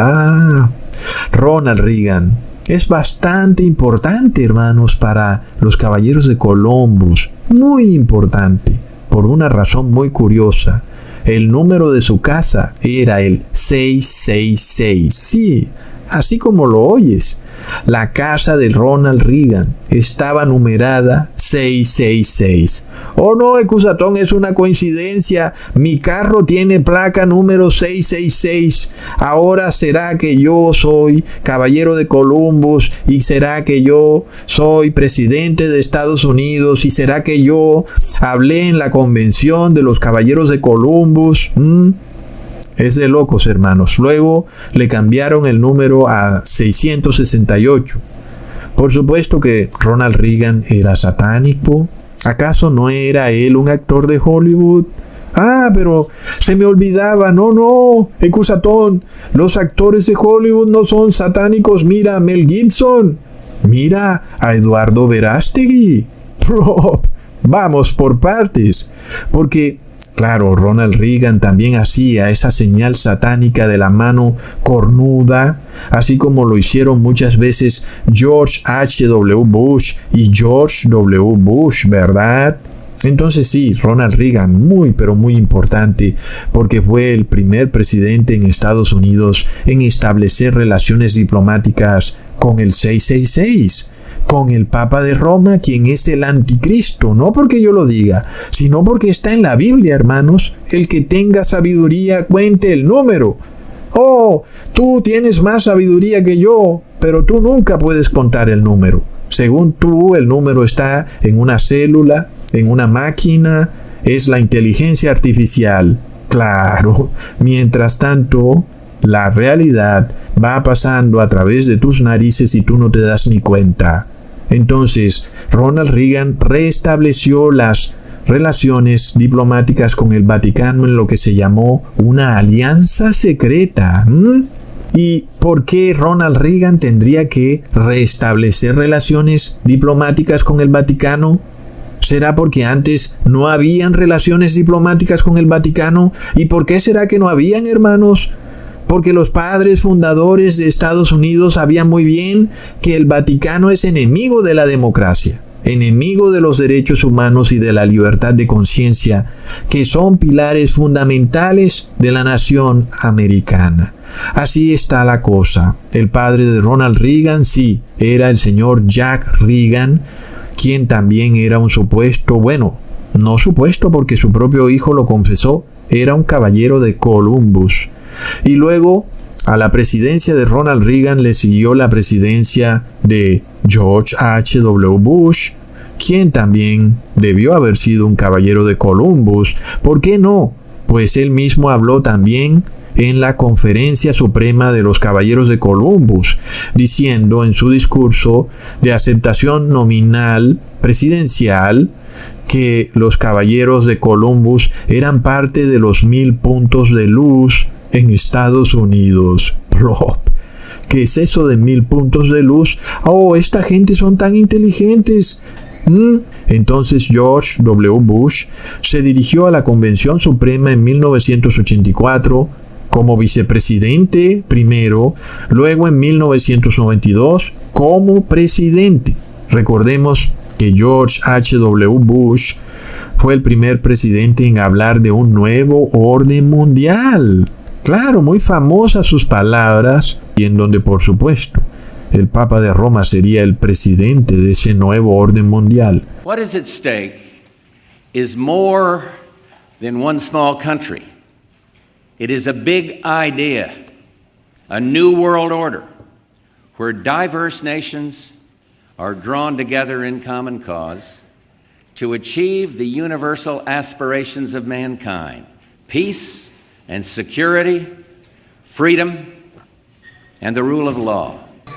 Ronald Reagan es bastante importante, hermanos, para los caballeros de Columbus. Muy importante, por una razón muy curiosa. El número de su casa era el 666. Sí, así como lo oyes. La casa de Ronald Reagan estaba numerada 666. Oh no, Ecusatón, es una coincidencia. Mi carro tiene placa número 666. Ahora será que yo soy caballero de Columbus y será que yo soy presidente de Estados Unidos y será que yo hablé en la convención de los caballeros de Columbus. Es de locos, hermanos. Luego le cambiaron el número a 668. Por supuesto que Ronald Reagan era satánico. ¿Acaso no era él un actor de Hollywood? Pero se me olvidaba. No, Ecusatón. Los actores de Hollywood no son satánicos. Mira, Mel Gibson. Mira a Eduardo Verástegui. Vamos por partes, porque, claro, Ronald Reagan también hacía esa señal satánica de la mano cornuda, así como lo hicieron muchas veces George H.W. Bush y George W. Bush, ¿verdad? Entonces sí, Ronald Reagan, muy pero muy importante, porque fue el primer presidente en Estados Unidos en establecer relaciones diplomáticas con el 666, con el Papa de Roma, quien es el anticristo, no porque yo lo diga, sino porque está en la Biblia, hermanos. El que tenga sabiduría, cuente el número. Oh, tú tienes más sabiduría que yo, pero tú nunca puedes contar el número. Según tú, el número está en una célula, en una máquina, es la inteligencia artificial. Claro, mientras tanto, la realidad va pasando a través de tus narices y tú no te das ni cuenta. Entonces, Ronald Reagan restableció las relaciones diplomáticas con el Vaticano en lo que se llamó una alianza secreta. ¿Y por qué Ronald Reagan tendría que restablecer relaciones diplomáticas con el Vaticano? ¿Será porque antes no habían relaciones diplomáticas con el Vaticano? ¿Y por qué será que no habían, hermanos? Porque los padres fundadores de Estados Unidos sabían muy bien que el Vaticano es enemigo de la democracia, enemigo de los derechos humanos y de la libertad de conciencia, que son pilares fundamentales de la nación americana. Así está la cosa. El padre de Ronald Reagan, sí, era el señor Jack Reagan, quien también era un supuesto, bueno, no supuesto porque su propio hijo lo confesó, era un caballero de Columbus. Y luego a la presidencia de Ronald Reagan le siguió la presidencia de George H.W. Bush, quien también debió haber sido un caballero de Columbus. ¿Por qué no? Pues él mismo habló también en la Conferencia Suprema de los Caballeros de Columbus, diciendo en su discurso de aceptación nominal presidencial que los Caballeros de Columbus eran parte de los 1000 puntos de luz en Estados Unidos. ¿Qué es eso de 1000 puntos de luz? Oh, esta gente son tan inteligentes. Entonces George W. Bush se dirigió a la Convención Suprema en 1984 como vicepresidente primero, luego en 1992 como presidente. Recordemos que George H.W. Bush fue el primer presidente en hablar de un nuevo orden mundial. Claro, muy famosas sus palabras, y en donde, por supuesto, el Papa de Roma sería el presidente de ese nuevo orden mundial. What is at stake is more than one small country. It is a big idea, a new world order, where diverse nations are drawn together in common cause to achieve the universal aspirations of mankind: peace and security, freedom, and the rule of law.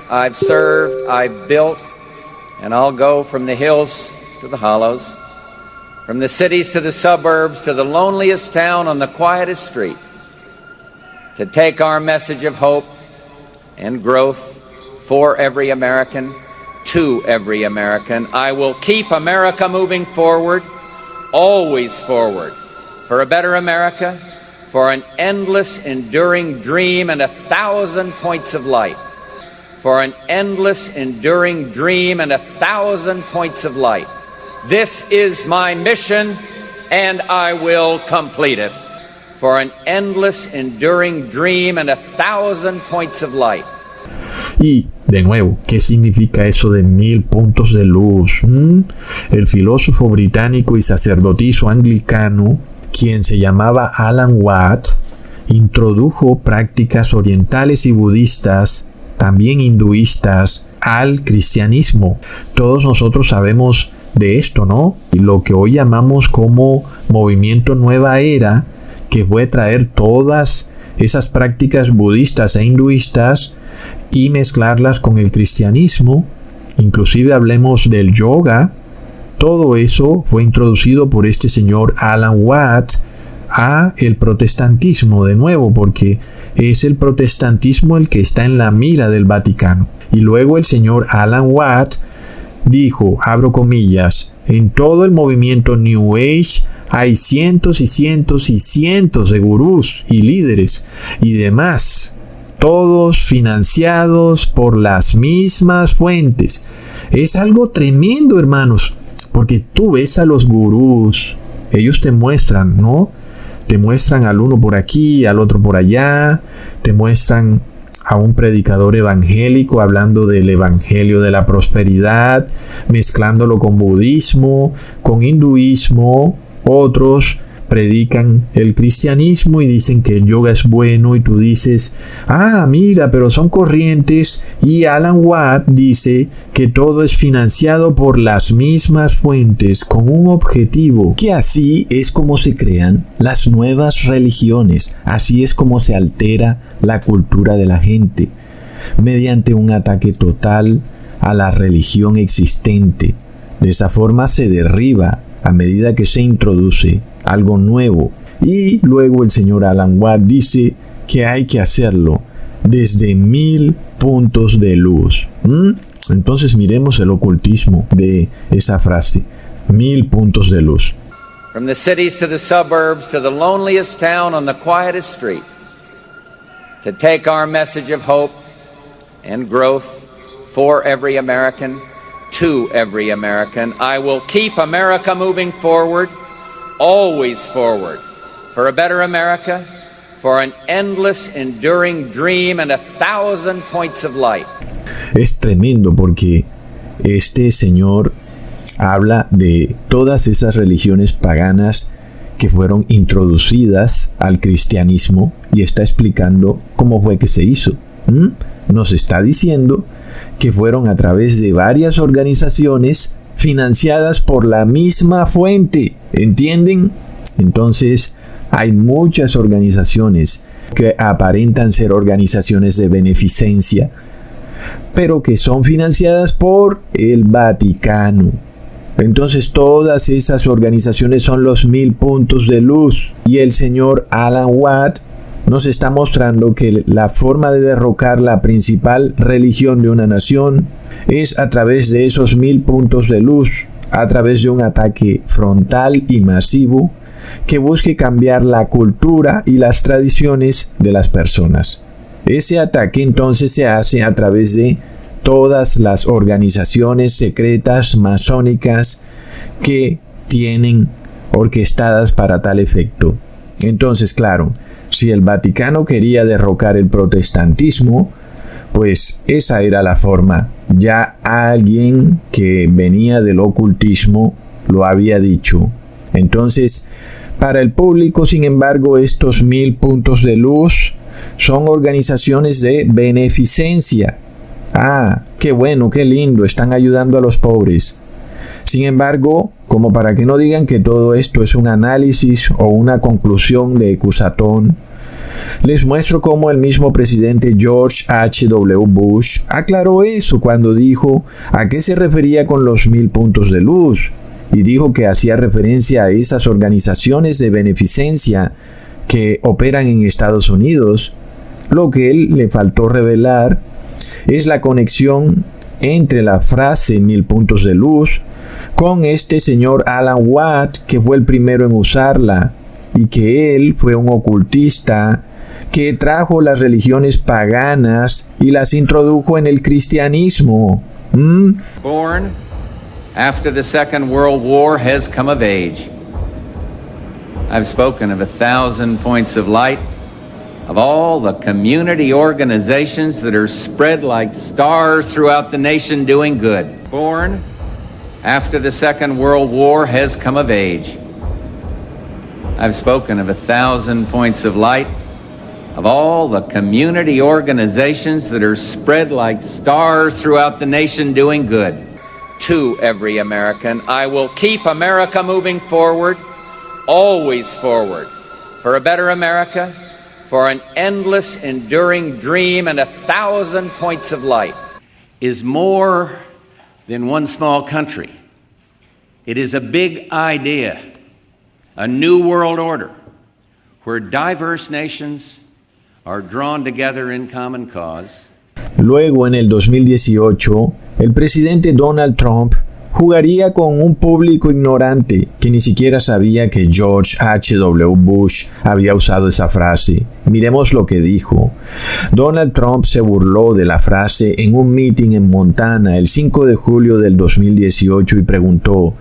I've served, I've built, and I'll go from the hills to the hollows, from the cities to the suburbs, to the loneliest town on the quietest street, to take our message of hope and growth for every American, to every American. I will keep America moving forward, always forward, for a better America, for an endless, enduring dream and 1,000 points of light. For an endless, enduring dream and 1,000 points of light. This is my mission, and I will complete it. For an endless, enduring dream and 1,000 points of light. Y, de nuevo, ¿qué significa eso de 1000 puntos de luz? El filósofo británico y sacerdotisa anglicano, quien se llamaba Alan Watt, introdujo prácticas orientales y budistas, también hinduistas, al cristianismo. Todos nosotros sabemos de esto, ¿no? Y lo que hoy llamamos como movimiento Nueva Era, que fue traer todas esas prácticas budistas e hinduistas y mezclarlas con el cristianismo. Inclusive hablemos del yoga. Todo eso fue introducido por este señor Alan Watt a el protestantismo de nuevo, porque es el protestantismo el que está en la mira del Vaticano. Y luego el señor Alan Watt dijo, abro comillas, en todo el movimiento New Age hay cientos y cientos y cientos de gurús y líderes y demás, todos financiados por las mismas fuentes. Es algo tremendo, hermanos, porque tú ves a los gurús, ellos te muestran, ¿no? Te muestran al uno por aquí, al otro por allá, te muestran a un predicador evangélico hablando del evangelio de la prosperidad, mezclándolo con budismo, con hinduismo. Otros predican el cristianismo y dicen que el yoga es bueno, y tú dices, mira, pero son corrientes. Y Alan Watt dice que todo es financiado por las mismas fuentes con un objetivo, que así es como se crean las nuevas religiones, así es como se altera la cultura de la gente, mediante un ataque total a la religión existente. De esa forma se derriba a medida que se introduce algo nuevo. Y luego el señor Alan Watt dice que hay que hacerlo desde 1000 puntos de luz. Entonces miremos el ocultismo de esa frase, 1000 puntos de luz. From the cities to the suburbs to the loneliest town on the quietest street, to take our message of hope and growth for every American, to every American. I will keep America moving forward, always forward, for a better America, for an endless, enduring dream and 1,000 points of light. Es tremendo porque este señor habla de todas esas religiones paganas que fueron introducidas al cristianismo y está explicando cómo fue que se hizo. Nos está diciendo que fueron a través de varias organizaciones financiadas por la misma fuente. ¿Entienden? Entonces, hay muchas organizaciones que aparentan ser organizaciones de beneficencia, pero que son financiadas por el Vaticano. Entonces, todas esas organizaciones son los 1000 puntos de luz. Y el señor Alan Watt nos está mostrando que la forma de derrocar la principal religión de una nación es a través de esos 1000 puntos de luz, a través de un ataque frontal y masivo que busque cambiar la cultura y las tradiciones de las personas. Ese ataque entonces se hace a través de todas las organizaciones secretas masónicas que tienen orquestadas para tal efecto. Entonces, claro, si el Vaticano quería derrocar el protestantismo, pues esa era la forma. Ya alguien que venía del ocultismo lo había dicho. Entonces, para el público, sin embargo, estos 1000 puntos de luz son organizaciones de beneficencia. Qué bueno, qué lindo, están ayudando a los pobres. Sin embargo, como para que no digan que todo esto es un análisis o una conclusión de Cusatón, les muestro cómo el mismo presidente George H.W. Bush aclaró eso cuando dijo a qué se refería con los 1000 puntos de luz, y dijo que hacía referencia a esas organizaciones de beneficencia que operan en Estados Unidos. Lo que él le faltó revelar es la conexión entre la frase 1000 puntos de luz con este señor Alan Watt, que fue el primero en usarla, y que él fue un ocultista que trajo las religiones paganas y las introdujo en el cristianismo. Born after the Second World War has come of age. I've spoken of 1,000 points of light, of all the community organizations that are spread like stars throughout the nation doing good. Born after the Second World War has come of age. I've spoken of 1,000 points of light, of all the community organizations that are spread like stars throughout the nation doing good. To every American, I will keep America moving forward, always forward, for a better America, for an endless, enduring dream and 1,000 points of light. Is more than one small country. It is a big idea, a new world order, where diverse nations are drawn together in common cause. Luego, en el 2018, el presidente Donald Trump jugaría con un público ignorante que ni siquiera sabía que George H.W. Bush había usado esa frase. Miremos lo que dijo. Donald Trump se burló de la frase en un meeting en Montana el 5 de julio del 2018 y preguntó: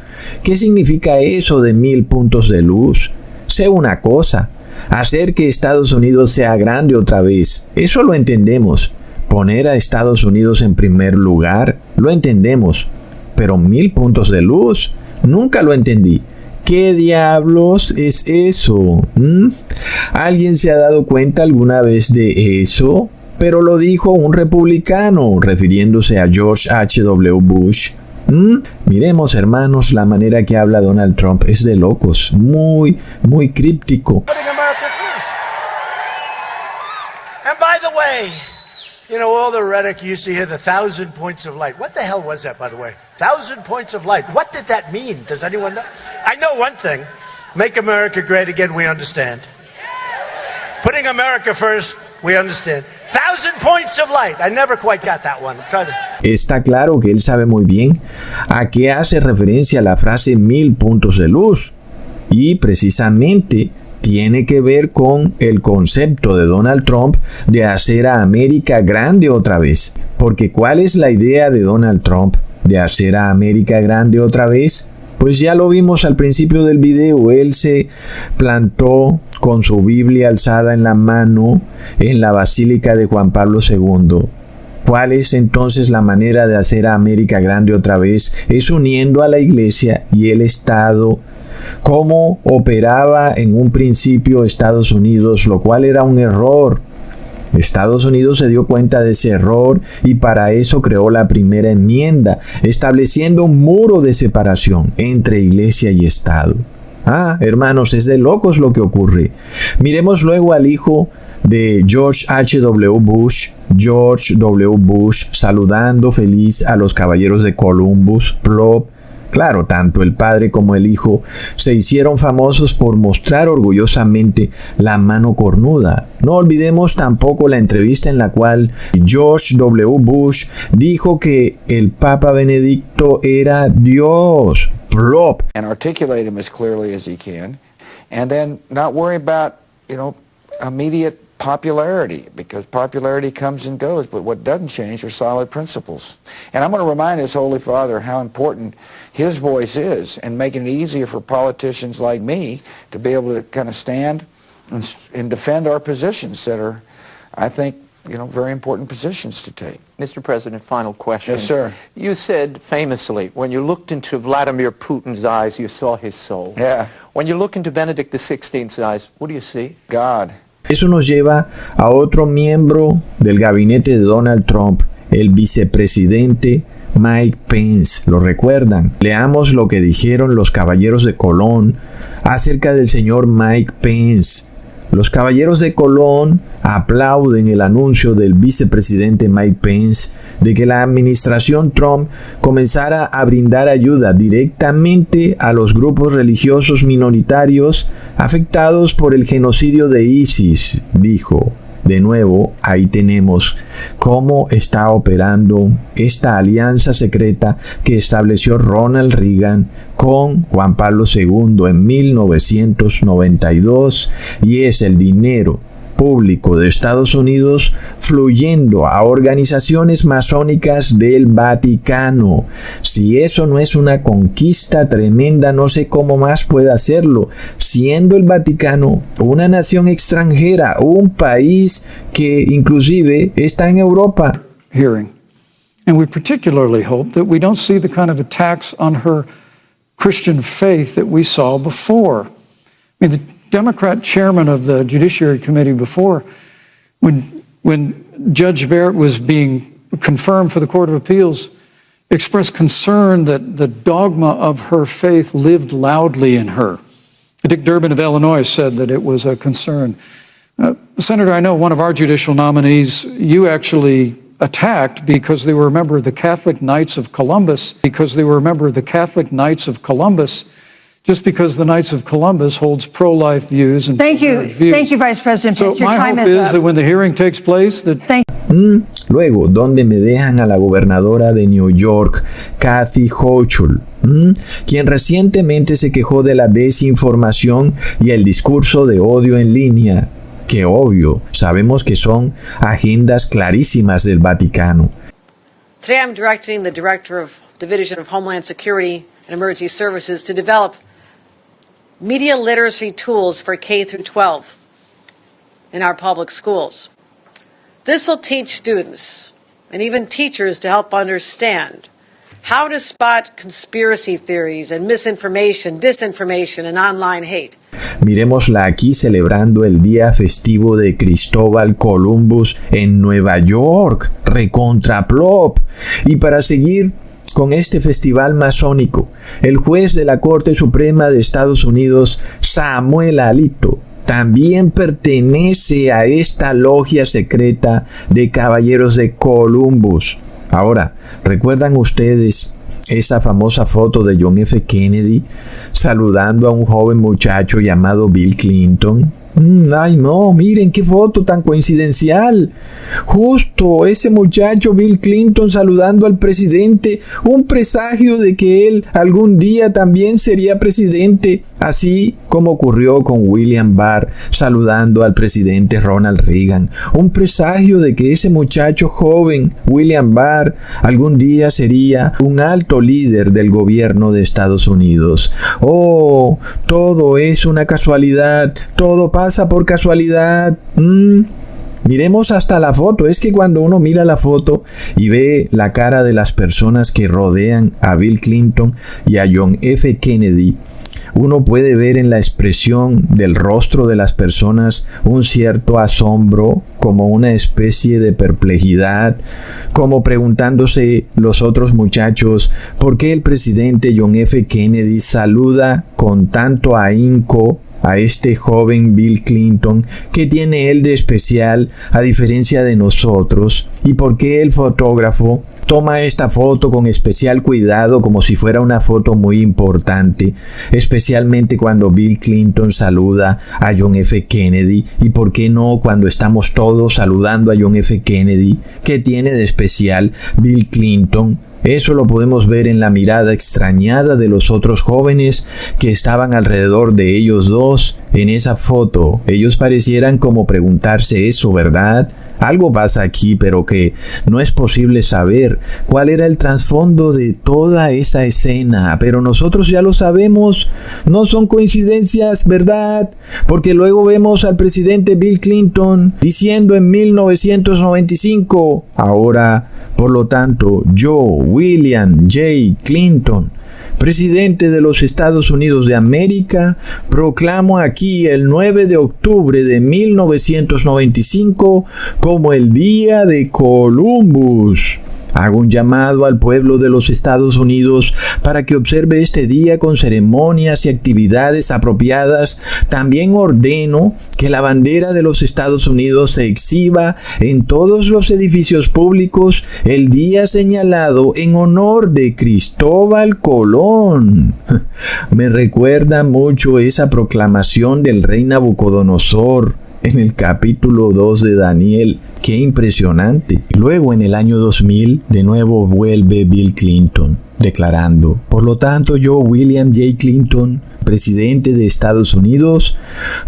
¿qué significa eso de 1000 puntos de luz? Sé una cosa, hacer que Estados Unidos sea grande otra vez, eso lo entendemos. Poner a Estados Unidos en primer lugar, lo entendemos. Pero 1000 puntos de luz, nunca lo entendí. ¿Qué diablos es eso? ¿Alguien se ha dado cuenta alguna vez de eso? Pero lo dijo un republicano, refiriéndose a George H.W. Bush. Miremos, hermanos, la manera que habla Donald Trump es de locos, muy críptico. And by the way, you know, all the rhetoric you used to hear, the 1,000 points of light. What the hell was that, by the way? 1,000 points of light. What did that mean? Does anyone know? I know one thing. Make America great again, we understand. Putting America first, we understand. 1,000 points of light. I never quite got that one. Está claro que él sabe muy bien a qué hace referencia la frase 1000 puntos de luz. Y precisamente tiene que ver con el concepto de Donald Trump de hacer a América grande otra vez. Porque ¿cuál es la idea de Donald Trump de hacer a América grande otra vez? Pues ya lo vimos al principio del video. Él se plantó con su Biblia alzada en la mano en la Basílica de Juan Pablo II. ¿Cuál es entonces la manera de hacer a América grande otra vez? Es uniendo a la Iglesia y el Estado. Cómo operaba en un principio Estados Unidos, lo cual era un error. Estados Unidos se dio cuenta de ese error y para eso creó la primera enmienda, estableciendo un muro de separación entre Iglesia y Estado. Hermanos, es de locos lo que ocurre. Miremos luego al hijo de George H.W. Bush, George W. Bush, saludando feliz a los caballeros de Columbus, plop. Claro, tanto el padre como el hijo se hicieron famosos por mostrar orgullosamente la mano cornuda. No olvidemos tampoco la entrevista en la cual George W. Bush dijo que el Papa Benedicto era Dios. Plop. And articulate him as clearly as he can, and then not worry about, immediate popularity, because popularity comes and goes, but what doesn't change are solid principles. And I'm going to remind his Holy Father how important his voice is and making it easier for politicians like me to be able to kind of stand and defend our positions that are, I think, very important positions to take. Mr. President, final question. Yes, sir. You said famously, when you looked into Vladimir Putin's eyes, you saw his soul. Yeah. When you look into Benedict XVI's eyes, what do you see? God. Eso nos lleva a otro miembro del gabinete de Donald Trump, el vicepresidente Mike Pence. ¿Lo recuerdan? Leamos lo que dijeron los caballeros de Colón acerca del señor Mike Pence. Los caballeros de Colón aplauden el anuncio del vicepresidente Mike Pence de que la administración Trump comenzara a brindar ayuda directamente a los grupos religiosos minoritarios afectados por el genocidio de ISIS, dijo. De nuevo, ahí tenemos cómo está operando esta alianza secreta que estableció Ronald Reagan con Juan Pablo II en 1992, y es el dinero público de Estados Unidos fluyendo a organizaciones masónicas del Vaticano. Si eso no es una conquista tremenda, no sé cómo más puede hacerlo, siendo el Vaticano una nación extranjera, un país que inclusive está en Europa. Hearing. And we particularly hope that we don't see the kind of attacks on her Christian faith that we saw before. I mean, the Democrat chairman of the Judiciary Committee before, when Judge Barrett was being confirmed for the Court of Appeals, expressed concern that the dogma of her faith lived loudly in her. Dick Durbin of Illinois said that it was a concern. Senator, I know one of our judicial nominees, you actually attacked because they were a member of the Catholic Knights of Columbus, just because the Knights of Columbus holds pro-life views and Thank you, Vice President Pence. So your my time hope is is up. that when the hearing takes place, that Luego, donde me dejan a la gobernadora de New York, Kathy Hochul, quien recientemente se quejó de la desinformación y el discurso de odio en línea, que obvio, sabemos que son agendas clarísimas del Vaticano. Today I'm directing the Director of Division of Homeland Security and Emergency Services to develop media literacy tools for K through 12 in our public schools. This will teach students and even teachers to help understand how to spot conspiracy theories and misinformation, disinformation, and online hate. Miremosla aquí celebrando el día festivo de Cristóbal Columbus en Nueva York, recontra plop. Y para seguir con este festival masónico, el juez de la Corte Suprema de Estados Unidos, Samuel Alito, también pertenece a esta logia secreta de Caballeros de Columbus. Ahora, ¿recuerdan ustedes esa famosa foto de John F. Kennedy saludando a un joven muchacho llamado Bill Clinton? Ay no, miren qué foto tan coincidencial. Justo ese muchacho Bill Clinton saludando al presidente, un presagio de que él algún día también sería presidente, así como ocurrió con William Barr saludando al presidente Ronald Reagan. Un presagio de que ese muchacho joven, William Barr, algún día sería un alto líder del gobierno de Estados Unidos. Oh, todo es una casualidad, todo pasa por casualidad. Miremos hasta la foto. Es que cuando uno mira la foto y ve la cara de las personas que rodean a Bill Clinton y a John F. Kennedy, uno puede ver en la expresión del rostro de las personas un cierto asombro, como una especie de perplejidad, como preguntándose los otros muchachos por qué el presidente John F. Kennedy saluda con tanto ahínco a este joven Bill Clinton. ¿Qué tiene él de especial a diferencia de nosotros? ¿Y por qué el fotógrafo toma esta foto con especial cuidado como si fuera una foto muy importante, especialmente cuando Bill Clinton saluda a John F. Kennedy? ¿Y por qué no cuando estamos todos saludando a John F. Kennedy? ¿Qué tiene de especial Bill Clinton? Eso lo podemos ver en la mirada extrañada de los otros jóvenes que estaban alrededor de ellos dos en esa foto. Ellos parecieran como preguntarse eso, ¿verdad? Algo pasa aquí, pero que no es posible saber cuál era el trasfondo de toda esa escena. Pero nosotros ya lo sabemos, no son coincidencias, ¿verdad? Porque luego vemos al presidente Bill Clinton diciendo en 1995, ahora, por lo tanto, yo, William J. Clinton, presidente de los Estados Unidos de América, proclamo aquí el 9 de octubre de 1995 como el Día de Columbus. Hago un llamado al pueblo de los Estados Unidos para que observe este día con ceremonias y actividades apropiadas. También ordeno que la bandera de los Estados Unidos se exhiba en todos los edificios públicos el día señalado en honor de Cristóbal Colón. Me recuerda mucho esa proclamación del rey Nabucodonosor en el capítulo 2 de Daniel. ¡Qué impresionante! Luego, en el año 2000, de nuevo vuelve Bill Clinton, declarando: por lo tanto, yo, William J. Clinton, presidente de Estados Unidos,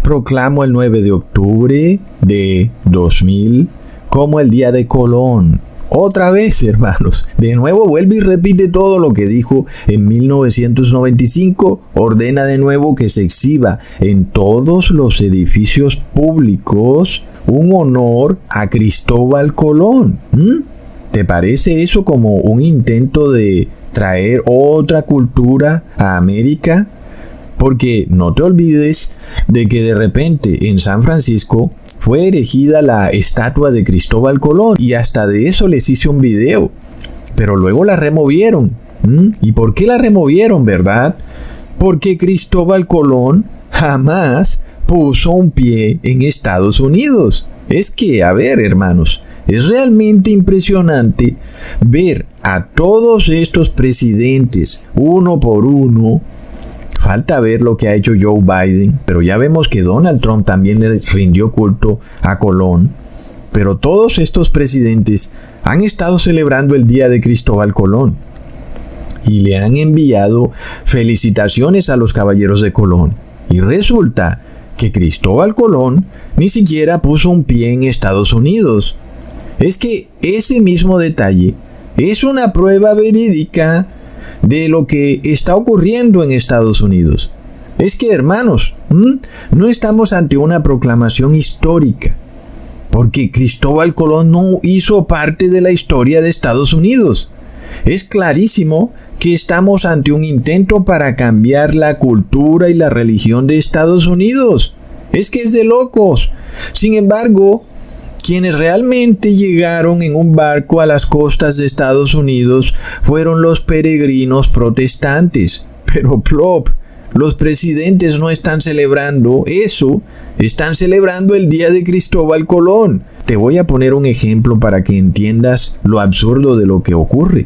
proclamo el 9 de octubre de 2000 como el Día de Colón. Otra vez, hermanos, de nuevo vuelve y repite todo lo que dijo en 1995, ordena de nuevo que se exhiba en todos los edificios públicos un honor a Cristóbal Colón. ¿Te parece eso como un intento de traer otra cultura a América? Porque no te olvides de que de repente en San Francisco fue erigida la estatua de Cristóbal Colón y hasta de eso les hice un video, pero luego la removieron. ¿Y por qué la removieron, verdad? Porque Cristóbal Colón jamás puso un pie en Estados Unidos. Es que, a ver, hermanos, es realmente impresionante ver a todos estos presidentes, uno por uno, falta ver lo que ha hecho Joe Biden, pero ya vemos que Donald Trump también le rindió culto a Colón. Pero todos estos presidentes han estado celebrando el día de Cristóbal Colón y le han enviado felicitaciones a los caballeros de Colón. Y resulta que Cristóbal Colón ni siquiera puso un pie en Estados Unidos. Es que ese mismo detalle es una prueba verídica de lo que está ocurriendo en Estados Unidos. Es que, hermanos, no estamos ante una proclamación histórica, porque Cristóbal Colón no hizo parte de la historia de Estados Unidos. Es clarísimo que estamos ante un intento para cambiar la cultura y la religión de Estados Unidos. Es que es de locos. Sin embargo, quienes realmente llegaron en un barco a las costas de Estados Unidos fueron los peregrinos protestantes. Pero plop, los presidentes no están celebrando eso, están celebrando el día de Cristóbal Colón. Te voy a poner un ejemplo para que entiendas lo absurdo de lo que ocurre.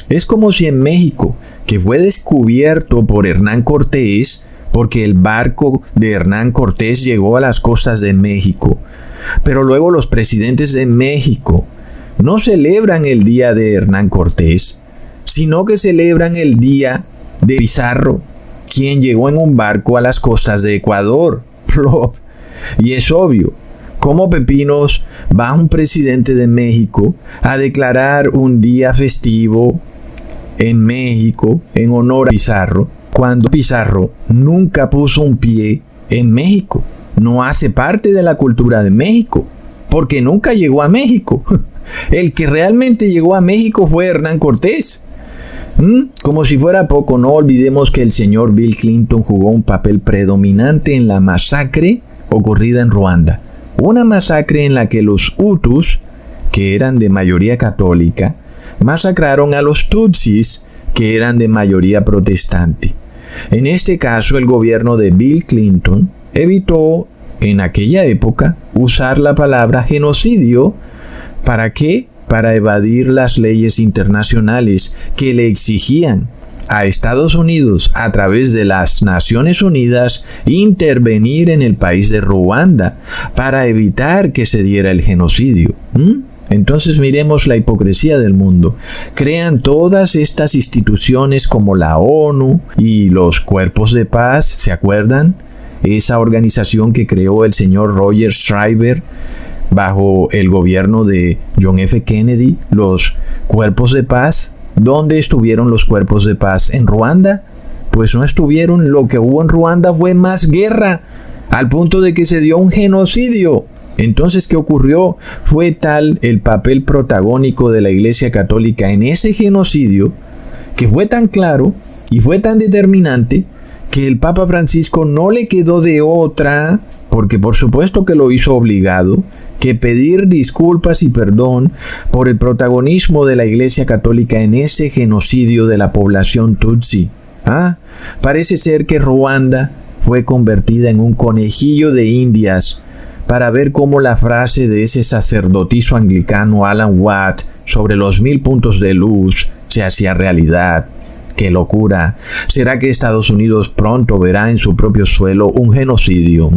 Es como si en México, que fue descubierto por Hernán Cortés, porque el barco de Hernán Cortés llegó a las costas de México, pero luego los presidentes de México no celebran el día de Hernán Cortés, sino que celebran el día de Pizarro, quien llegó en un barco a las costas de Ecuador. Y es obvio, ¿cómo pepinos va un presidente de México a declarar un día festivo en México en honor a Pizarro, cuando Pizarro nunca puso un pie en México? No hace parte de la cultura de México, porque nunca llegó a México. El que realmente llegó a México fue Hernán Cortés. Como si fuera poco, no olvidemos que el señor Bill Clinton jugó un papel predominante en la masacre ocurrida en Ruanda. Una masacre en la que los Hutus, que eran de mayoría católica, masacraron a los Tutsis, que eran de mayoría protestante. En este caso, el gobierno de Bill Clinton evitó en aquella época usar la palabra genocidio. ¿Para qué? Para evadir las leyes internacionales que le exigían a Estados Unidos, a través de las Naciones Unidas, intervenir en el país de Ruanda para evitar que se diera el genocidio. Entonces miremos la hipocresía del mundo. Crean todas estas instituciones como la ONU y los cuerpos de paz, ¿se acuerdan? Esa organización que creó el señor Roger Schreiber bajo el gobierno de John F. Kennedy, los cuerpos de paz. ¿Dónde estuvieron los cuerpos de paz? ¿En Ruanda? Pues no estuvieron. Lo que hubo en Ruanda fue más guerra, al punto de que se dio un genocidio. Entonces, ¿qué ocurrió? Fue tal el papel protagónico de la Iglesia Católica en ese genocidio, que fue tan claro y fue tan determinante, que el Papa Francisco no le quedó de otra, porque por supuesto que lo hizo obligado, que pedir disculpas y perdón por el protagonismo de la Iglesia Católica en ese genocidio de la población Tutsi. Parece ser que Ruanda fue convertida en un conejillo de Indias para ver cómo la frase de ese sacerdotisa anglicano Alan Watt sobre los 1000 puntos de luz se hacía realidad. ¡Qué locura! ¿Será que Estados Unidos pronto verá en su propio suelo un genocidio?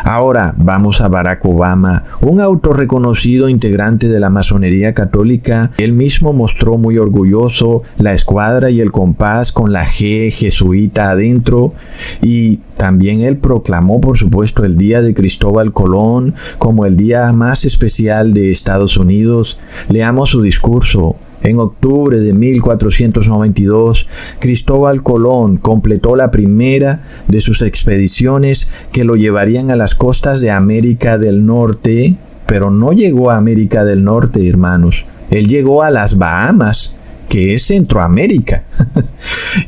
Ahora vamos a Barack Obama, un autorreconocido integrante de la masonería católica. Él mismo mostró muy orgulloso la escuadra y el compás con la G jesuita adentro, y también él proclamó, por supuesto, el día de Cristóbal Colón como el día más especial de Estados Unidos. Leamos su discurso. En octubre de 1492, Cristóbal Colón completó la primera de sus expediciones que lo llevarían a las costas de América del Norte, pero no llegó a América del Norte, hermanos. Él llegó a las Bahamas, que es Centroamérica.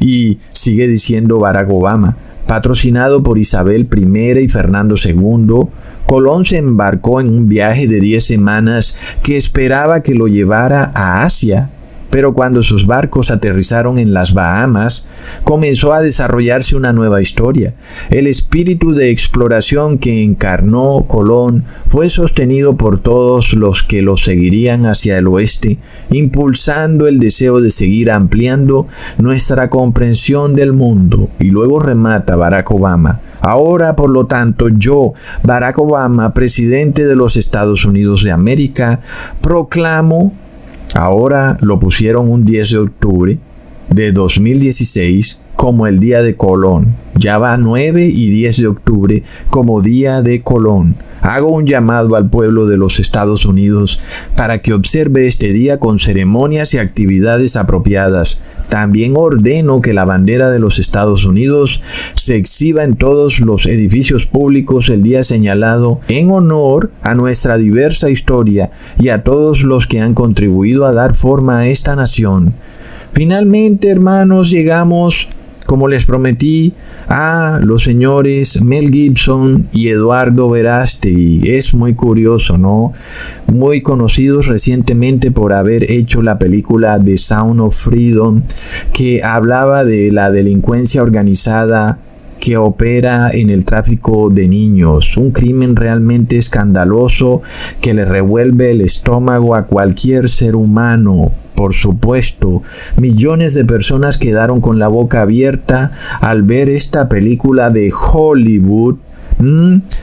Y sigue diciendo Barack Obama, patrocinado por Isabel I y Fernando II, Colón se embarcó en un viaje de 10 semanas que esperaba que lo llevara a Asia, Pero cuando sus barcos aterrizaron en las Bahamas, comenzó a desarrollarse una nueva historia. El espíritu de exploración que encarnó Colón fue sostenido por todos los que lo seguirían hacia el oeste, impulsando el deseo de seguir ampliando nuestra comprensión del mundo. Y luego remata Barack Obama. Ahora, por lo tanto, yo, Barack Obama, presidente de los Estados Unidos de América, proclamo. Ahora lo pusieron un 10 de octubre de 2016 como el Día de Colón. Ya va 9 y 10 de octubre como Día de Colón. Hago un llamado al pueblo de los Estados Unidos para que observe este día con ceremonias y actividades apropiadas. También ordeno que la bandera de los Estados Unidos se exhiba en todos los edificios públicos el día señalado en honor a nuestra diversa historia y a todos los que han contribuido a dar forma a esta nación. Finalmente, hermanos, llegamos, como les prometí, a los señores Mel Gibson y Eduardo Verástegui. Es muy curioso, ¿no? Muy conocidos recientemente por haber hecho la película The Sound of Freedom, que hablaba de la delincuencia organizada que opera en el tráfico de niños, un crimen realmente escandaloso que le revuelve el estómago a cualquier ser humano. Por supuesto, millones de personas quedaron con la boca abierta al ver esta película de Hollywood.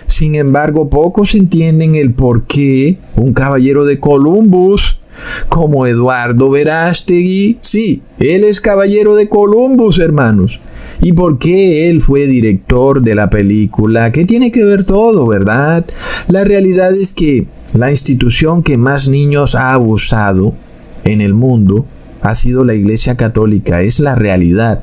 Sin embargo, pocos entienden el por qué un caballero de Columbus como Eduardo Verástegui, sí, él es caballero de Columbus, hermanos. ¿Y por qué él fue director de la película? ¿Qué tiene que ver todo, verdad? La realidad es que la institución que más niños ha abusado en el mundo ha sido la Iglesia Católica, es la realidad.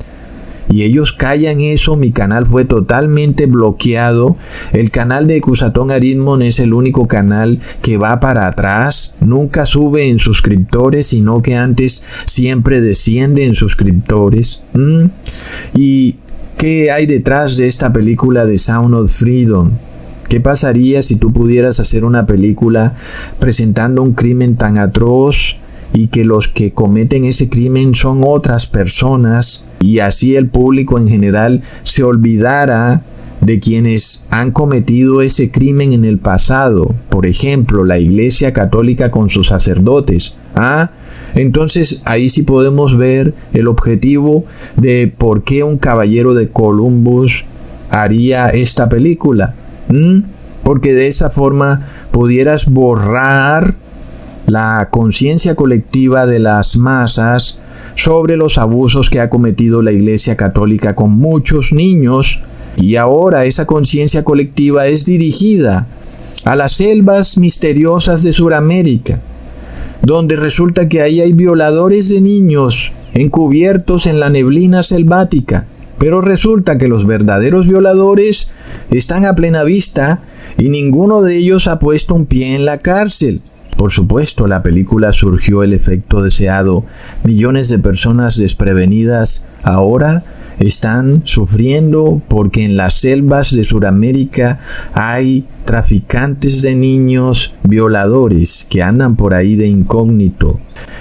Y ellos callan eso. Mi canal fue totalmente bloqueado. El canal de Cusatón Arismon es el único canal que va para atrás. Nunca sube en suscriptores, sino que antes siempre desciende en suscriptores. ¿Y qué hay detrás de esta película de Sound of Freedom? ¿Qué pasaría si tú pudieras hacer una película presentando un crimen tan atroz y que los que cometen ese crimen son otras personas, y así el público en general se olvidara de quienes han cometido ese crimen en el pasado? Por ejemplo, la Iglesia Católica con sus sacerdotes. Entonces ahí sí podemos ver el objetivo de por qué un caballero de Columbus haría esta película. Porque de esa forma pudieras borrar la conciencia colectiva de las masas sobre los abusos que ha cometido la Iglesia Católica con muchos niños, y ahora esa conciencia colectiva es dirigida a las selvas misteriosas de Sudamérica, donde resulta que ahí hay violadores de niños encubiertos en la neblina selvática, pero resulta que los verdaderos violadores están a plena vista y ninguno de ellos ha puesto un pie en la cárcel. Por supuesto, la película surgió el efecto deseado. Millones de personas desprevenidas ahora están sufriendo porque en las selvas de Sudamérica hay traficantes de niños, violadores que andan por ahí de incógnito.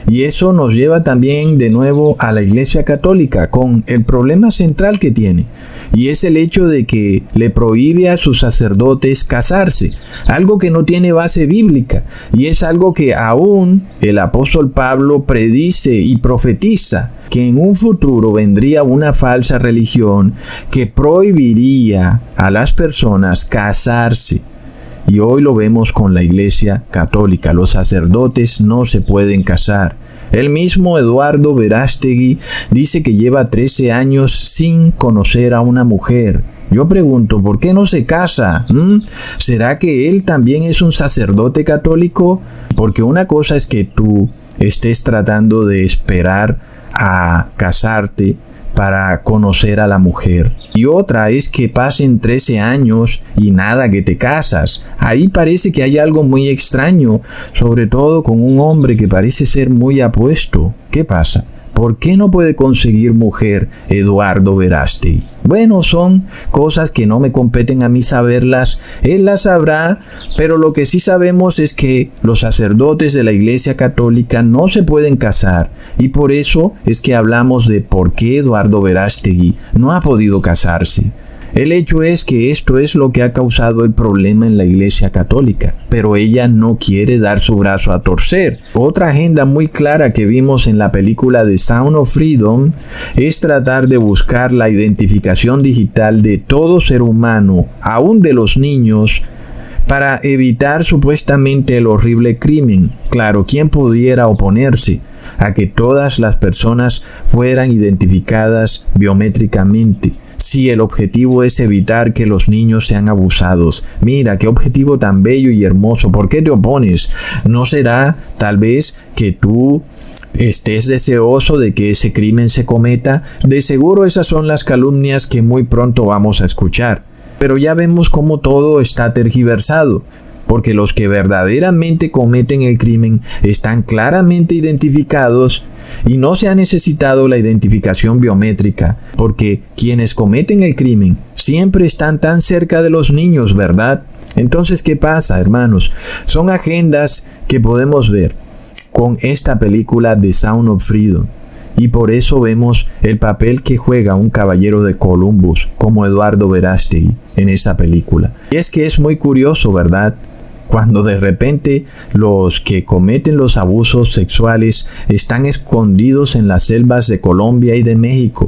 Y eso nos lleva también de nuevo a la Iglesia Católica con el problema central que tiene, y es el hecho de que le prohíbe a sus sacerdotes casarse, algo que no tiene base bíblica, y es algo que aún el apóstol Pablo predice y profetiza, que en un futuro vendría una falsa religión que prohibiría a las personas casarse. Y hoy lo vemos con la Iglesia Católica. Los sacerdotes no se pueden casar. El mismo Eduardo Verástegui dice que lleva 13 años sin conocer a una mujer. Yo pregunto, ¿por qué no se casa? ¿Será que él también es un sacerdote católico? Porque una cosa es que tú estés tratando de esperar a casarte para conocer a la mujer, y otra es que pasen 13 años y nada que te casas. Ahí parece que hay algo muy extraño, sobre todo con un hombre que parece ser muy apuesto. ¿Qué pasa? ¿Por qué no puede conseguir mujer Eduardo Verástegui? Bueno, son cosas que no me competen a mí saberlas, él las sabrá, pero lo que sí sabemos es que los sacerdotes de la Iglesia Católica no se pueden casar, y por eso es que hablamos de por qué Eduardo Verástegui no ha podido casarse. El hecho es que esto es lo que ha causado el problema en la Iglesia Católica, pero ella no quiere dar su brazo a torcer. Otra agenda muy clara que vimos en la película The Sound of Freedom es tratar de buscar la identificación digital de todo ser humano, aún de los niños, para evitar supuestamente el horrible crimen. Claro, ¿quién pudiera oponerse a que todas las personas fueran identificadas biométricamente? Si el objetivo es evitar que los niños sean abusados. Mira, qué objetivo tan bello y hermoso. ¿Por qué te opones? ¿No será tal vez que tú estés deseoso de que ese crimen se cometa? De seguro esas son las calumnias que muy pronto vamos a escuchar. Pero ya vemos cómo todo está tergiversado, porque los que verdaderamente cometen el crimen están claramente identificados y no se ha necesitado la identificación biométrica, porque quienes cometen el crimen siempre están tan cerca de los niños, ¿verdad? Entonces, ¿qué pasa, hermanos? Son agendas que podemos ver con esta película The Sound of Freedom. Y por eso vemos el papel que juega un caballero de Columbus como Eduardo Verástegui en esa película. Y es que es muy curioso, ¿verdad? Cuando de repente los que cometen los abusos sexuales están escondidos en las selvas de Colombia y de México.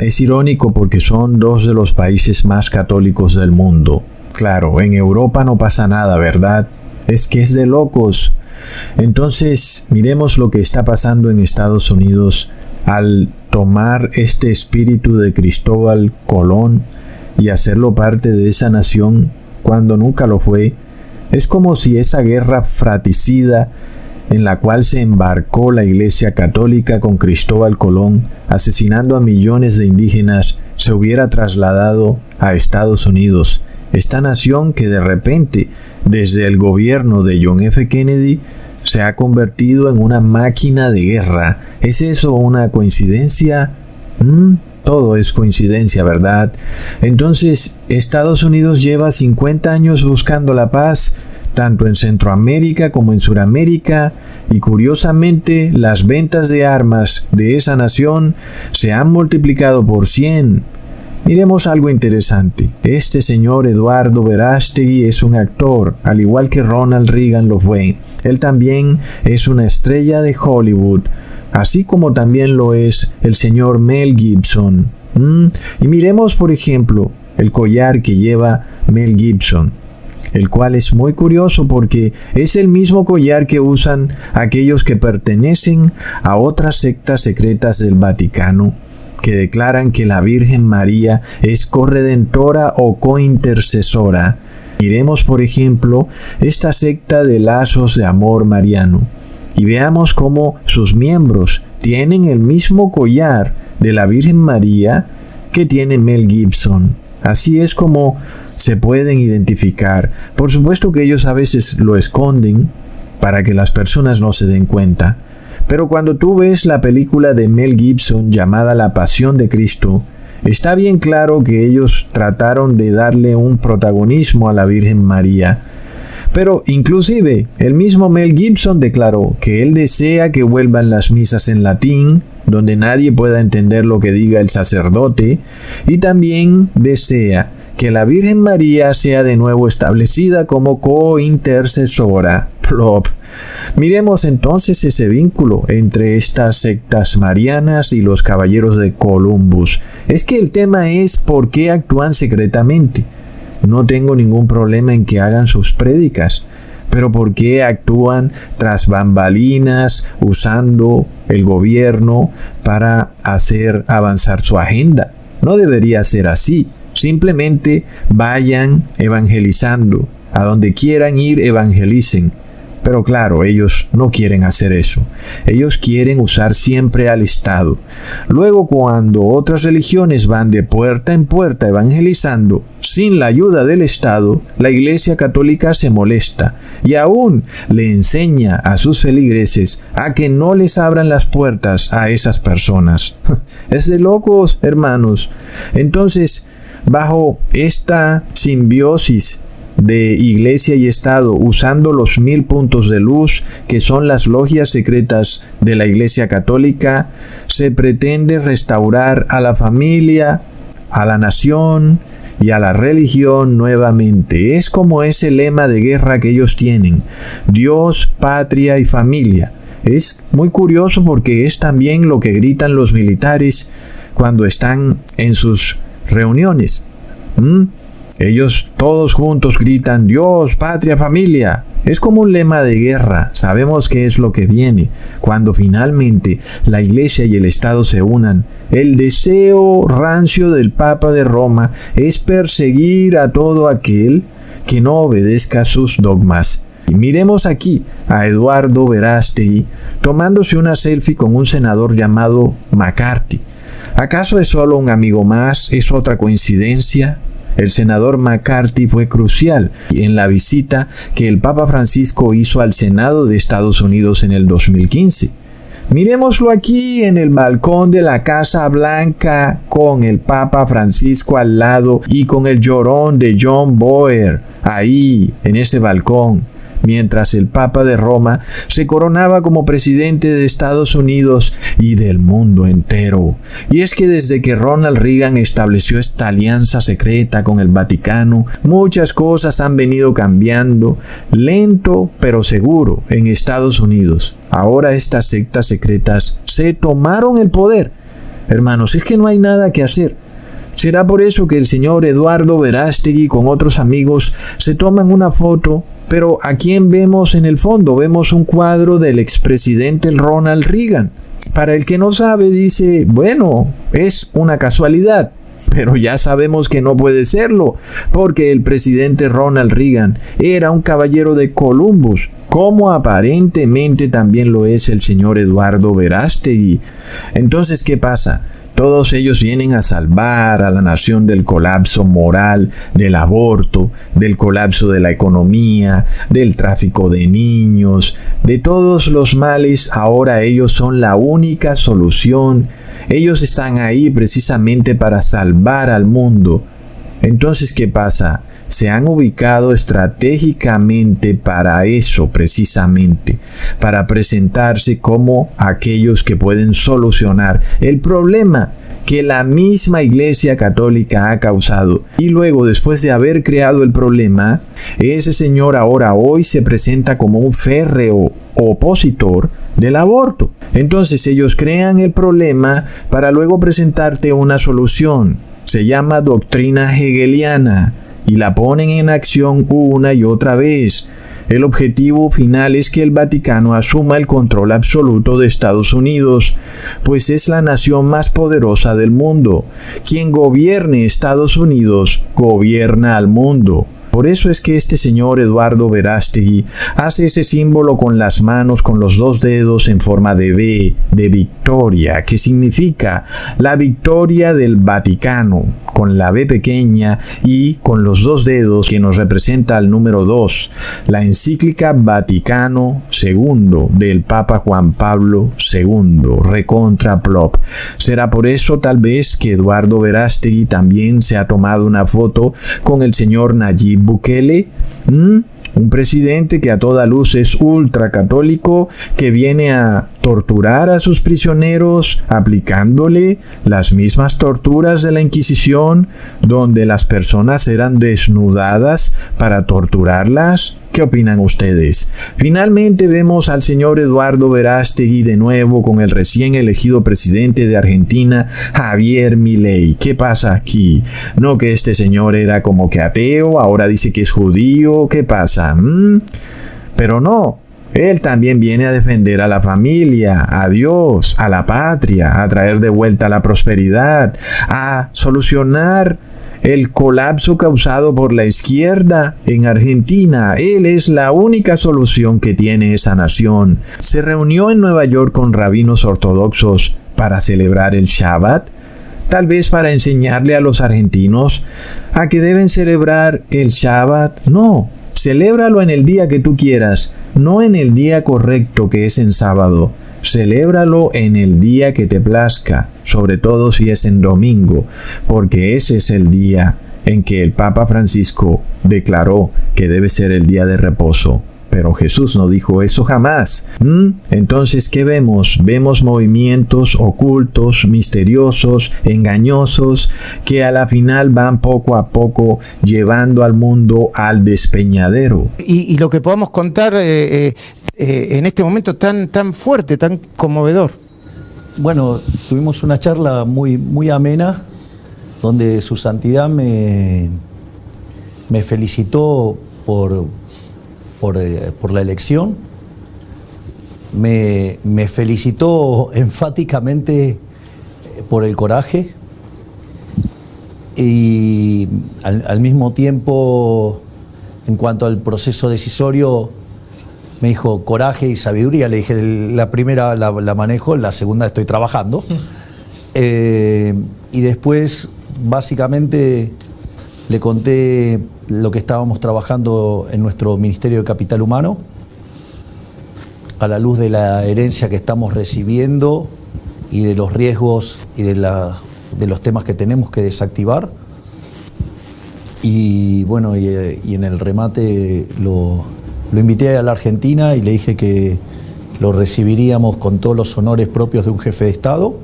Es irónico porque son dos de los países más católicos del mundo. Claro, en Europa no pasa nada, ¿verdad? Es que es de locos. Entonces, miremos lo que está pasando en Estados Unidos al tomar este espíritu de Cristóbal Colón y hacerlo parte de esa nación cuando nunca lo fue. Es como si esa guerra fratricida en la cual se embarcó la Iglesia Católica con Cristóbal Colón, asesinando a millones de indígenas, se hubiera trasladado a Estados Unidos. Esta nación que de repente, desde el gobierno de John F. Kennedy, se ha convertido en una máquina de guerra. ¿Es eso una coincidencia? Todo es coincidencia, ¿verdad? Entonces, Estados Unidos lleva 50 años buscando la paz, tanto en Centroamérica como en Suramérica, y curiosamente, las ventas de armas de esa nación se han multiplicado por 100. Miremos algo interesante. Este señor Eduardo Verástegui es un actor, al igual que Ronald Reagan lo fue. Él también es una estrella de Hollywood, así como también lo es el señor Mel Gibson. Y miremos, por ejemplo, el collar que lleva Mel Gibson, el cual es muy curioso porque es el mismo collar que usan aquellos que pertenecen a otras sectas secretas del Vaticano, que declaran que la Virgen María es corredentora o cointercesora. Miremos, por ejemplo, esta secta de lazos de amor mariano y veamos cómo sus miembros tienen el mismo collar de la Virgen María que tiene Mel Gibson. Así es como se pueden identificar. Por supuesto que ellos a veces lo esconden para que las personas no se den cuenta. Pero cuando tú ves la película de Mel Gibson llamada La Pasión de Cristo, está bien claro que ellos trataron de darle un protagonismo a la Virgen María. Pero inclusive el mismo Mel Gibson declaró que él desea que vuelvan las misas en latín, donde nadie pueda entender lo que diga el sacerdote, y también desea que la Virgen María sea de nuevo establecida como cointercesora. Plop. Miremos entonces ese vínculo entre estas sectas marianas y los caballeros de Columbus. Es que el tema es por qué actúan secretamente. No tengo ningún problema en que hagan sus prédicas, pero por qué actúan tras bambalinas usando el gobierno para hacer avanzar su agenda. No debería ser así. Simplemente vayan evangelizando. A donde quieran ir, evangelicen. Pero claro, ellos no quieren hacer eso. Ellos quieren usar siempre al Estado. Luego, cuando otras religiones van de puerta en puerta evangelizando, sin la ayuda del Estado, la Iglesia Católica se molesta y aún le enseña a sus feligreses a que no les abran las puertas a esas personas. Es de locos, hermanos. Entonces, bajo esta simbiosis de Iglesia y Estado, usando los 1000 puntos de luz que son las logias secretas de la Iglesia Católica, se pretende restaurar a la familia, a la nación y a la religión nuevamente. Es como ese lema de guerra que ellos tienen: Dios, patria y familia. Es muy curioso porque es también lo que gritan los militares cuando están en sus reuniones. Ellos todos juntos gritan: Dios, patria, familia. Es como un lema de guerra. Sabemos qué es lo que viene cuando finalmente la Iglesia y el Estado se unan. El deseo rancio del Papa de Roma es perseguir a todo aquel que no obedezca sus dogmas. Y miremos aquí a Eduardo Verástegui tomándose una selfie con un senador llamado McCarthy. ¿Acaso es solo un amigo más? ¿Es otra coincidencia? El senador McCarthy fue crucial en la visita que el Papa Francisco hizo al Senado de Estados Unidos en el 2015. Miremoslo aquí en el balcón de la Casa Blanca, con el Papa Francisco al lado y con el llorón de John Boehner ahí en ese balcón, mientras el Papa de Roma se coronaba como presidente de Estados Unidos y del mundo entero. Y es que desde que Ronald Reagan estableció esta alianza secreta con el Vaticano, muchas cosas han venido cambiando, lento pero seguro, en Estados Unidos. Ahora estas sectas secretas se tomaron el poder. Hermanos, es que no hay nada que hacer. Será por eso que el señor Eduardo Verástegui con otros amigos se toman una foto. Pero ¿a quién vemos en el fondo? Vemos un cuadro del expresidente Ronald Reagan. Para el que no sabe, dice, bueno, es una casualidad. Pero ya sabemos que no puede serlo, porque el presidente Ronald Reagan era un caballero de Columbus, como aparentemente también lo es el señor Eduardo Verástegui. Entonces, ¿qué pasa? Todos ellos vienen a salvar a la nación del colapso moral, del aborto, del colapso de la economía, del tráfico de niños, de todos los males. Ahora ellos son la única solución. Ellos están ahí precisamente para salvar al mundo. Entonces, ¿qué pasa? Se han ubicado estratégicamente para eso, precisamente, para presentarse como aquellos que pueden solucionar el problema que la misma Iglesia Católica ha causado. Y luego, después de haber creado el problema, ese señor hoy se presenta como un férreo opositor del aborto. Entonces ellos crean el problema para luego presentarte una solución. Se llama doctrina hegeliana y la ponen en acción una y otra vez. El objetivo final es que el Vaticano asuma el control absoluto de Estados Unidos, pues es la nación más poderosa del mundo. Quien gobierne Estados Unidos, gobierna al mundo. Por eso es que este señor Eduardo Verástegui hace ese símbolo con las manos, con los 2 dedos en forma de V, de victoria, que significa la victoria del Vaticano, con la V pequeña y con los 2 dedos que nos representa el número 2, la encíclica Vaticano II del Papa Juan Pablo II, recontra plop. Será por eso tal vez que Eduardo Verástegui también se ha tomado una foto con el señor Nayib Bukele, un presidente que a toda luz es ultracatólico, que viene a torturar a sus prisioneros aplicándole las mismas torturas de la Inquisición, donde las personas eran desnudadas para torturarlas. ¿Qué opinan ustedes? Finalmente vemos al señor Eduardo Verástegui de nuevo con el recién elegido presidente de Argentina, Javier Milei. ¿Qué pasa aquí? ¿No que este señor era como que ateo, ahora dice que es judío? ¿Qué pasa? Pero no. Él también viene a defender a la familia, a Dios, a la patria, a traer de vuelta la prosperidad, a solucionar el colapso causado por la izquierda en Argentina. Él es la única solución que tiene esa nación. Se reunió en Nueva York con rabinos ortodoxos para celebrar el Shabbat. tal vez para enseñarle a los argentinos a que deben celebrar el Shabbat. No, celébralo en el día que tú quieras, no en el día correcto que es en sábado. Celébralo en el día que te plazca, sobre todo si es en domingo, porque ese es el día en que el Papa Francisco declaró que debe ser el día de reposo. Pero Jesús no dijo eso jamás. Entonces, ¿qué vemos? Vemos movimientos ocultos, misteriosos, engañosos, que a la final van poco a poco llevando al mundo al despeñadero. Y lo que podamos contar en este momento tan fuerte, tan conmovedor. Bueno, tuvimos una charla muy amena, donde Su Santidad me felicitó por la elección, me felicitó enfáticamente por el coraje y al mismo tiempo, en cuanto al proceso decisorio, me dijo coraje y sabiduría. Le dije, la primera la manejo, la segunda estoy trabajando. Y después, básicamente, le conté lo que estábamos trabajando en nuestro Ministerio de Capital Humano, a la luz de la herencia que estamos recibiendo y de los riesgos y de los temas que tenemos que desactivar. Y bueno, y en el remate lo invité a la Argentina y le dije que lo recibiríamos con todos los honores propios de un jefe de Estado,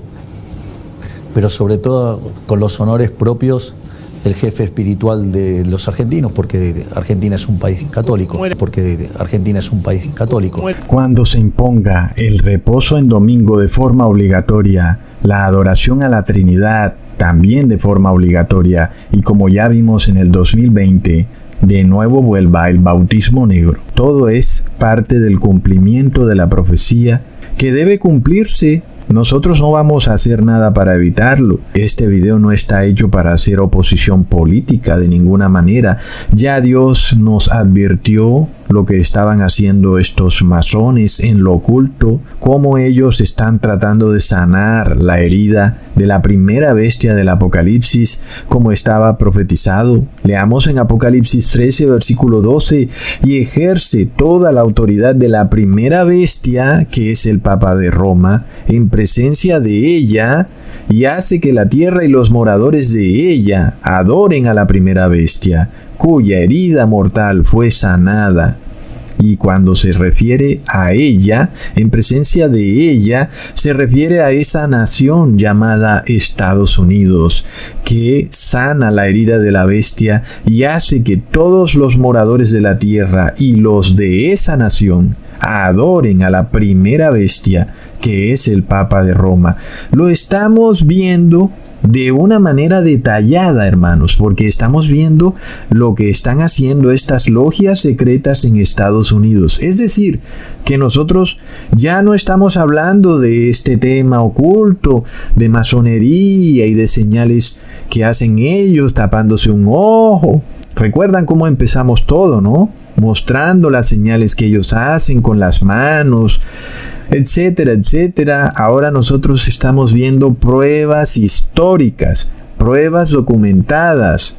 pero sobre todo con los honores propios del jefe espiritual de los argentinos, porque Argentina es un país católico. Cuando se imponga el reposo en domingo de forma obligatoria, la adoración a la Trinidad también de forma obligatoria, y como ya vimos en el 2020, de nuevo vuelva el bautismo negro. Todo es parte del cumplimiento de la profecía que debe cumplirse. Nosotros no vamos a hacer nada para evitarlo. Este video no está hecho para hacer oposición política de ninguna manera. Ya Dios nos advirtió lo que estaban haciendo estos masones en lo oculto, cómo ellos están tratando de sanar la herida de la primera bestia del Apocalipsis, como estaba profetizado. Leamos en Apocalipsis 13, versículo 12, y ejerce toda la autoridad de la primera bestia, que es el Papa de Roma, en presencia de ella, y hace que la tierra y los moradores de ella adoren a la primera bestia, cuya herida mortal fue sanada. Y cuando se refiere a ella, en presencia de ella, se refiere a esa nación llamada Estados Unidos, que sana la herida de la bestia y hace que todos los moradores de la tierra y los de esa nación adoren a la primera bestia, que es el Papa de Roma. Lo estamos viendo de una manera detallada, hermanos, porque estamos viendo lo que están haciendo estas logias secretas en Estados Unidos. Es decir, que nosotros ya no estamos hablando de este tema oculto, de masonería y de señales que hacen ellos tapándose un ojo. Recuerdan cómo empezamos todo, ¿no? Mostrando las señales que ellos hacen con las manos, etcétera, etcétera. Ahora nosotros estamos viendo pruebas históricas, pruebas documentadas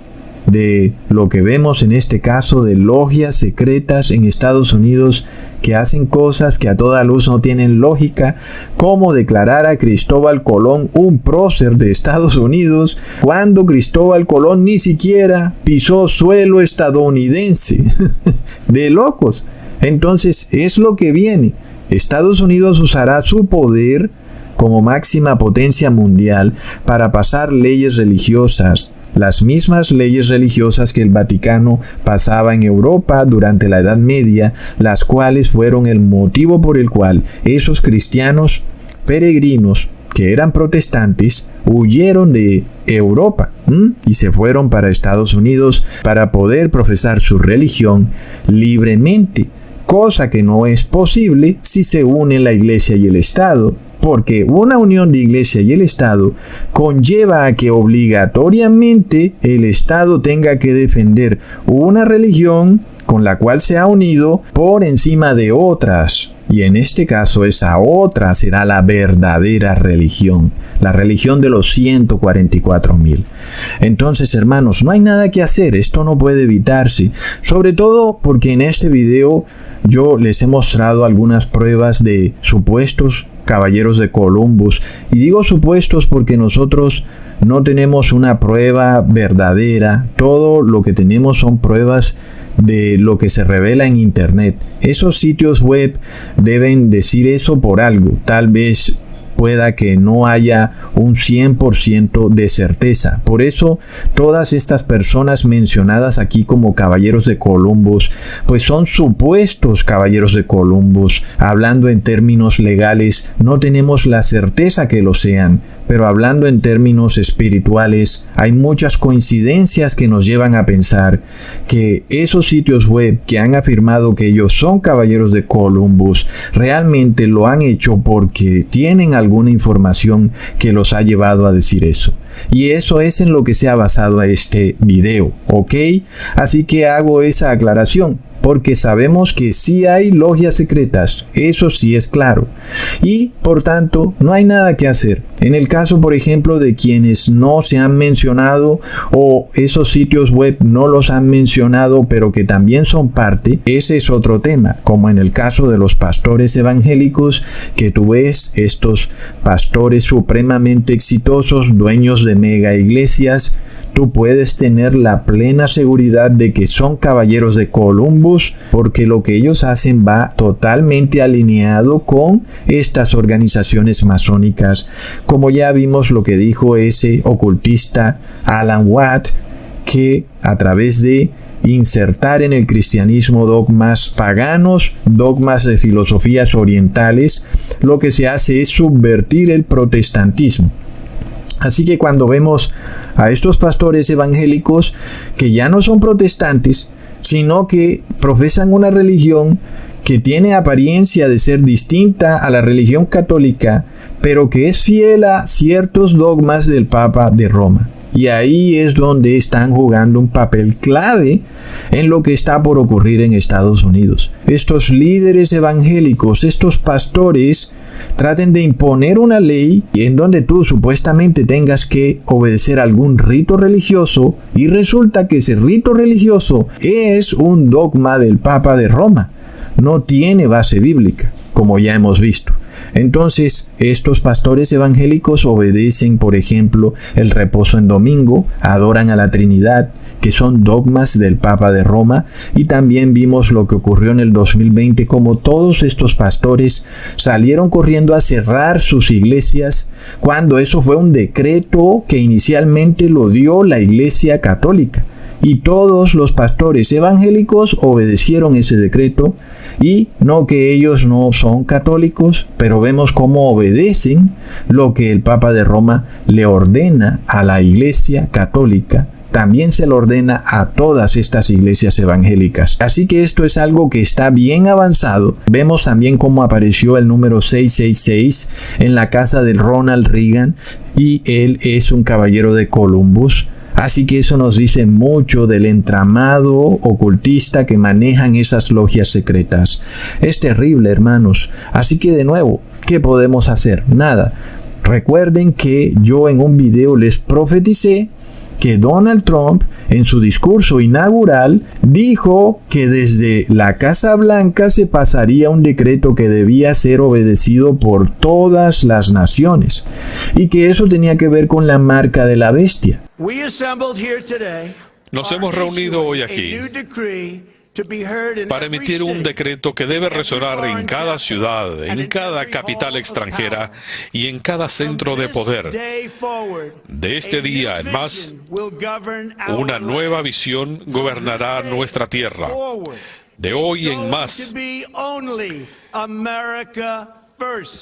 de lo que vemos en este caso de logias secretas en Estados Unidos que hacen cosas que a toda luz no tienen lógica, como declarar a Cristóbal Colón un prócer de Estados Unidos cuando Cristóbal Colón ni siquiera pisó suelo estadounidense. De locos. Entonces es lo que viene. Estados Unidos usará su poder como máxima potencia mundial para pasar leyes religiosas, las mismas leyes religiosas que el Vaticano pasaba en Europa durante la Edad Media, las cuales fueron el motivo por el cual esos cristianos peregrinos que eran protestantes huyeron de Europa y se fueron para Estados Unidos para poder profesar su religión libremente, cosa que no es posible si se unen la Iglesia y el Estado, porque una unión de Iglesia y el Estado conlleva a que obligatoriamente el Estado tenga que defender una religión con la cual se ha unido por encima de otras. Y en este caso esa otra será la verdadera religión, la religión de los 144,000. Entonces, hermanos, no hay nada que hacer, esto no puede evitarse, sobre todo porque en este video yo les he mostrado algunas pruebas de supuestos caballeros de Columbus, y digo supuestos porque nosotros no tenemos una prueba verdadera, todo lo que tenemos son pruebas de lo que se revela en internet. Esos sitios web deben decir eso por algo, tal vez pueda que no haya un 100% de certeza. Por eso todas estas personas mencionadas aquí como caballeros de Columbus, pues son supuestos caballeros de Columbus. Hablando en términos legales, no tenemos la certeza que lo sean, pero hablando en términos espirituales, hay muchas coincidencias que nos llevan a pensar que esos sitios web que han afirmado que ellos son caballeros de Columbus, realmente lo han hecho porque tienen alguna información que los ha llevado a decir eso. Y eso es en lo que se ha basado este video, ¿ok? Así que hago esa aclaración, porque sabemos que sí hay logias secretas, eso sí es claro. Y, por tanto, no hay nada que hacer. En el caso, por ejemplo, de quienes no se han mencionado o esos sitios web no los han mencionado, pero que también son parte, ese es otro tema. Como en el caso de los pastores evangélicos, que tú ves estos pastores supremamente exitosos, dueños de mega iglesias, tú puedes tener la plena seguridad de que son caballeros de Columbus, porque lo que ellos hacen va totalmente alineado con estas organizaciones masónicas, como ya vimos lo que dijo ese ocultista Alan Watt, que a través de insertar en el cristianismo dogmas paganos, dogmas de filosofías orientales, lo que se hace es subvertir el protestantismo. Así que cuando vemos a estos pastores evangélicos que ya no son protestantes, sino que profesan una religión que tiene apariencia de ser distinta a la religión católica, pero que es fiel a ciertos dogmas del Papa de Roma. Y ahí es donde están jugando un papel clave en lo que está por ocurrir en Estados Unidos. Estos líderes evangélicos, estos pastores, traten de imponer una ley en donde tú supuestamente tengas que obedecer algún rito religioso, y resulta que ese rito religioso es un dogma del Papa de Roma. No tiene base bíblica, como ya hemos visto. Entonces, estos pastores evangélicos obedecen, por ejemplo, el reposo en domingo, adoran a la Trinidad, que son dogmas del Papa de Roma, y también vimos lo que ocurrió en el 2020, como todos estos pastores salieron corriendo a cerrar sus iglesias, cuando eso fue un decreto que inicialmente lo dio la Iglesia Católica. Y todos los pastores evangélicos obedecieron ese decreto, y no que ellos no son católicos, pero vemos cómo obedecen lo que el Papa de Roma le ordena a la Iglesia Católica. También se lo ordena a todas estas iglesias evangélicas. Así que esto es algo que está bien avanzado. Vemos también cómo apareció el número 666 en la casa de Ronald Reagan, y él es un caballero de Columbus. Así que eso nos dice mucho del entramado ocultista que manejan esas logias secretas. Es terrible, hermanos. Así que de nuevo, ¿qué podemos hacer? Nada. Recuerden que yo en un video les profeticé que Donald Trump, en su discurso inaugural, dijo que desde la Casa Blanca se pasaría un decreto que debía ser obedecido por todas las naciones, y que eso tenía que ver con la marca de la bestia. Nos hemos reunido hoy aquí para emitir un decreto que debe resonar en cada ciudad, en cada capital extranjera y en cada centro de poder. De este día en más, una nueva visión gobernará nuestra tierra. De hoy en más,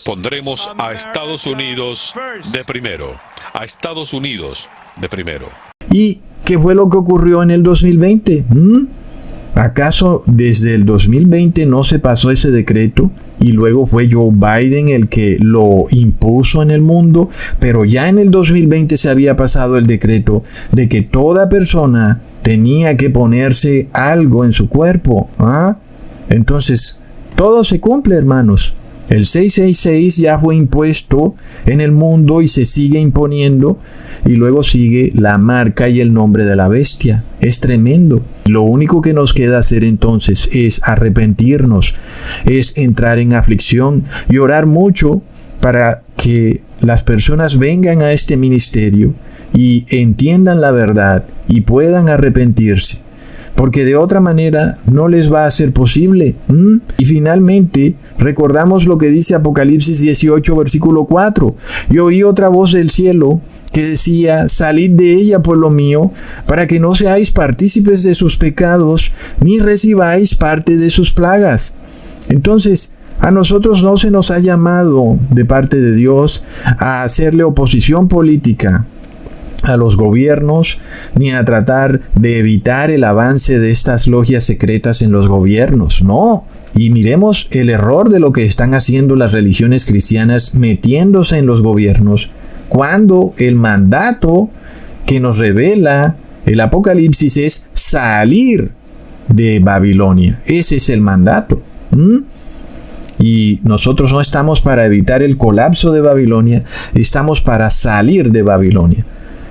pondremos a Estados Unidos de primero. A Estados Unidos de primero. ¿Y qué fue lo que ocurrió en el 2020? ¿Acaso desde el 2020 no se pasó ese decreto y luego fue Joe Biden el que lo impuso en el mundo? Pero ya en el 2020 se había pasado el decreto de que toda persona tenía que ponerse algo en su cuerpo. Entonces, todo se cumple, hermanos. El 666 ya fue impuesto en el mundo y se sigue imponiendo, y luego sigue la marca y el nombre de la bestia. Es tremendo. Lo único que nos queda hacer entonces es arrepentirnos, es entrar en aflicción y orar mucho para que las personas vengan a este ministerio y entiendan la verdad y puedan arrepentirse, porque de otra manera no les va a ser posible. Y finalmente, recordamos lo que dice Apocalipsis 18, versículo 4. Yo oí otra voz del cielo que decía: salid de ella, pueblo mío, para que no seáis partícipes de sus pecados, ni recibáis parte de sus plagas. Entonces, a nosotros no se nos ha llamado de parte de Dios a hacerle oposición política a los gobiernos, ni a tratar de evitar el avance de estas logias secretas en los gobiernos. No. Y miremos el error de lo que están haciendo las religiones cristianas metiéndose en los gobiernos, cuando el mandato que nos revela el Apocalipsis es salir de Babilonia. Ese es el mandato. Y nosotros no estamos para evitar el colapso de Babilonia, estamos para salir de Babilonia.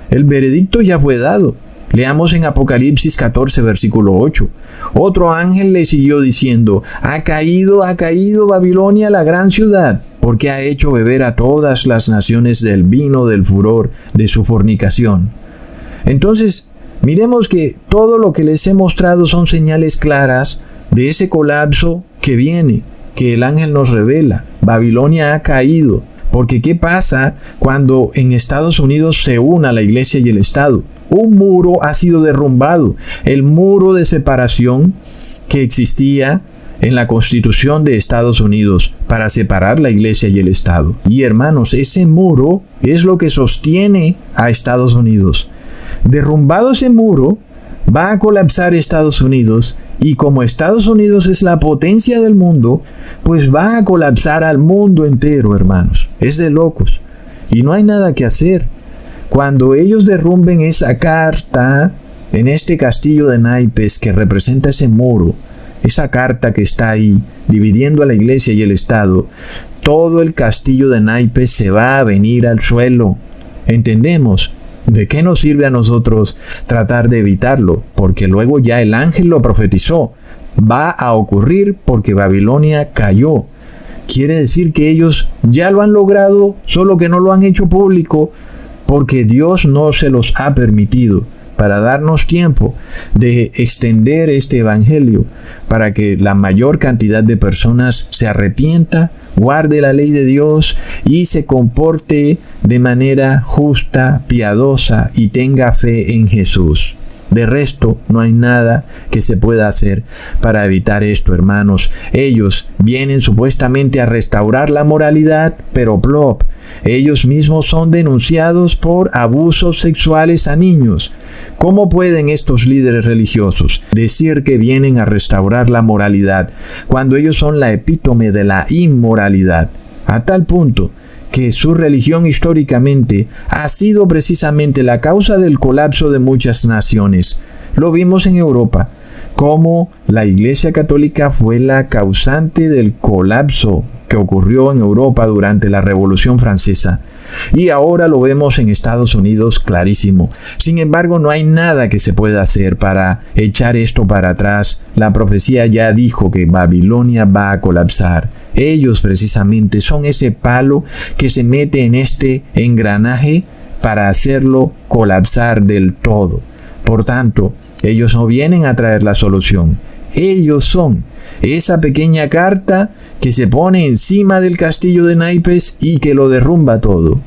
El veredicto ya fue dado. Leamos en Apocalipsis 14, versículo 8. Otro ángel le siguió diciendo: ha caído Babilonia, la gran ciudad, porque ha hecho beber a todas las naciones del vino del furor de su fornicación. Entonces, miremos que todo lo que les he mostrado son señales claras de ese colapso que viene, que el ángel nos revela. Babilonia ha caído. Porque ¿qué pasa cuando en Estados Unidos se una la iglesia y el Estado? Un muro ha sido derrumbado. El muro de separación que existía en la Constitución de Estados Unidos para separar la iglesia y el Estado. Y hermanos, ese muro es lo que sostiene a Estados Unidos. Derrumbado ese muro, va a colapsar Estados Unidos, y como Estados Unidos es la potencia del mundo, pues va a colapsar al mundo entero, hermanos. Es de locos. Y no hay nada que hacer. Cuando ellos derrumben esa carta en este castillo de naipes que representa ese muro, esa carta que está ahí dividiendo a la iglesia y el Estado, todo el castillo de naipes se va a venir al suelo. ¿Entendemos? ¿De qué nos sirve a nosotros tratar de evitarlo? Porque luego ya el ángel lo profetizó. Va a ocurrir porque Babilonia cayó. Quiere decir que ellos ya lo han logrado, solo que no lo han hecho público, porque Dios no se los ha permitido, para darnos tiempo de extender este evangelio, para que la mayor cantidad de personas se arrepienta, guarde la ley de Dios y se comporte de manera justa, piadosa y tenga fe en Jesús. De resto, no hay nada que se pueda hacer para evitar esto, hermanos. Ellos vienen supuestamente a restaurar la moralidad, pero plop, ellos mismos son denunciados por abusos sexuales a niños. ¿Cómo pueden estos líderes religiosos decir que vienen a restaurar la moralidad cuando ellos son la epítome de la inmoralidad? A tal punto que su religión históricamente ha sido precisamente la causa del colapso de muchas naciones. Lo vimos en Europa, cómo la Iglesia Católica fue la causante del colapso que ocurrió en Europa durante la Revolución Francesa. Y ahora lo vemos en Estados Unidos clarísimo. Sin embargo, no hay nada que se pueda hacer para echar esto para atrás. La profecía ya dijo que Babilonia va a colapsar. Ellos precisamente son ese palo que se mete en este engranaje para hacerlo colapsar del todo. Por tanto, ellos no vienen a traer la solución. Ellos son esa pequeña carta que se pone encima del castillo de naipes y que lo derrumba todo.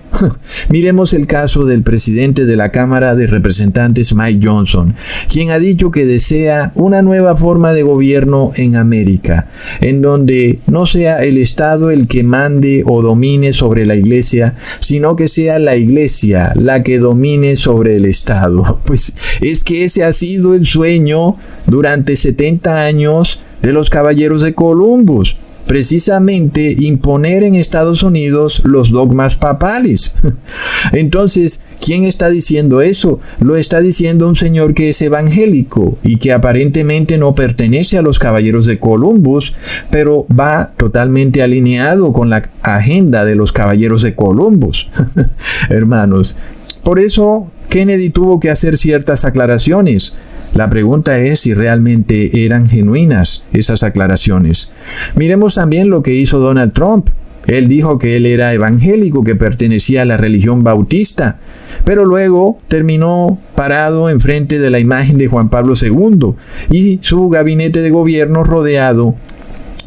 Miremos el caso del presidente de la Cámara de Representantes, Mike Johnson, quien ha dicho que desea una nueva forma de gobierno en América, en donde no sea el Estado el que mande o domine sobre la Iglesia, sino que sea la Iglesia la que domine sobre el Estado. Pues es que ese ha sido el sueño durante 70 años de los caballeros de Columbus. precisamente imponer en Estados Unidos los dogmas papales. Entonces, ¿quién está diciendo eso? Lo está diciendo un señor que es evangélico y que aparentemente no pertenece a los caballeros de Columbus, pero va totalmente alineado con la agenda de los caballeros de Columbus. Hermanos, por eso Kennedy tuvo que hacer ciertas aclaraciones. La pregunta es si realmente eran genuinas esas aclaraciones. Miremos también lo que hizo Donald Trump. Él dijo que él era evangélico, que pertenecía a la religión bautista, pero luego terminó parado enfrente de la imagen de Juan Pablo II y su gabinete de gobierno rodeado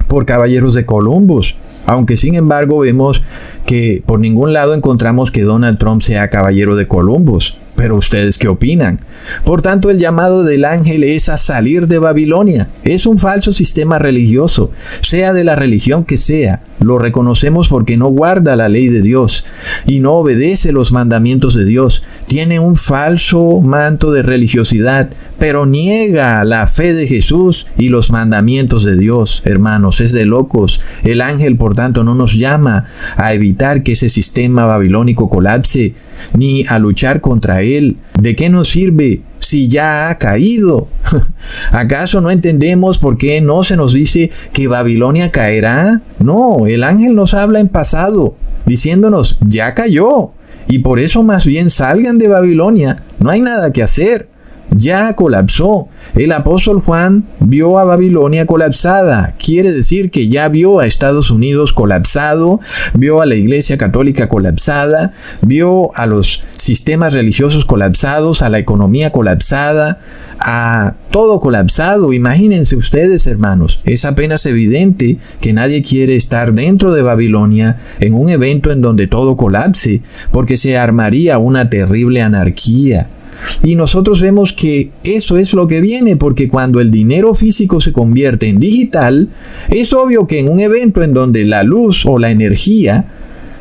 por caballeros de Columbus. Aunque sin embargo vemos que por ningún lado encontramos que Donald Trump sea caballero de Columbus. Pero ¿ustedes qué opinan? Por tanto, el llamado del ángel es a salir de Babilonia. Es un falso sistema religioso, sea de la religión que sea. Lo reconocemos porque no guarda la ley de Dios y no obedece los mandamientos de Dios. Tiene un falso manto de religiosidad, pero niega la fe de Jesús y los mandamientos de Dios. Hermanos, es de locos. El ángel, por tanto, no nos llama a evitar que ese sistema babilónico colapse, ni a luchar contra él. ¿De qué nos sirve si ya ha caído? ¿Acaso no entendemos por qué no se nos dice que Babilonia caerá? No, el ángel nos habla en pasado, diciéndonos, ya cayó, y por eso más bien salgan de Babilonia, no hay nada que hacer. Ya colapsó. El apóstol Juan vio a Babilonia colapsada. Quiere decir que ya vio a Estados Unidos colapsado, vio a la Iglesia Católica colapsada, vio a los sistemas religiosos colapsados, a la economía colapsada, a todo colapsado. Imagínense ustedes, hermanos. Es apenas evidente que nadie quiere estar dentro de Babilonia en un evento en donde todo colapse, porque se armaría una terrible anarquía. Y nosotros vemos que eso es lo que viene, porque cuando el dinero físico se convierte en digital, es obvio que en un evento en donde la luz o la energía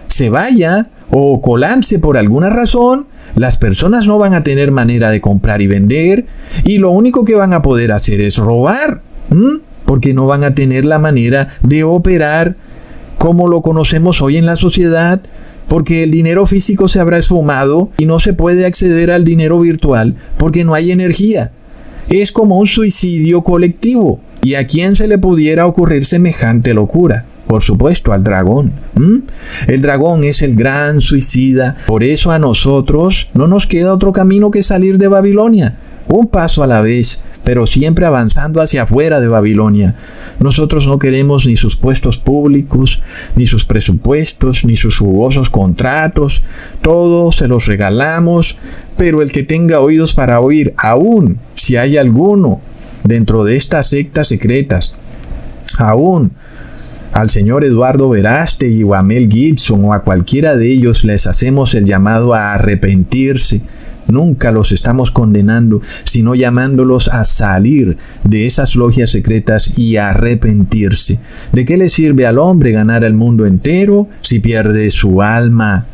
se vaya o colapse por alguna razón, las personas no van a tener manera de comprar y vender, y lo único que van a poder hacer es robar, porque no van a tener la manera de operar como lo conocemos hoy en la sociedad, porque el dinero físico se habrá esfumado y no se puede acceder al dinero virtual porque no hay energía. Es como un suicidio colectivo. ¿Y a quién se le pudiera ocurrir semejante locura? Por supuesto, al dragón. El dragón es el gran suicida. Por eso a nosotros no nos queda otro camino que salir de Babilonia. Un paso a la vez, pero siempre avanzando hacia afuera de Babilonia. Nosotros no queremos ni sus puestos públicos, ni sus presupuestos, ni sus jugosos contratos. Todo se los regalamos, pero el que tenga oídos para oír, aún si hay alguno dentro de estas sectas secretas, aún al señor Eduardo Verástegui o a Mel Gibson o a cualquiera de ellos les hacemos el llamado a arrepentirse. Nunca los estamos condenando, sino llamándolos a salir de esas logias secretas y a arrepentirse. ¿De qué le sirve al hombre ganar el mundo entero si pierde su alma?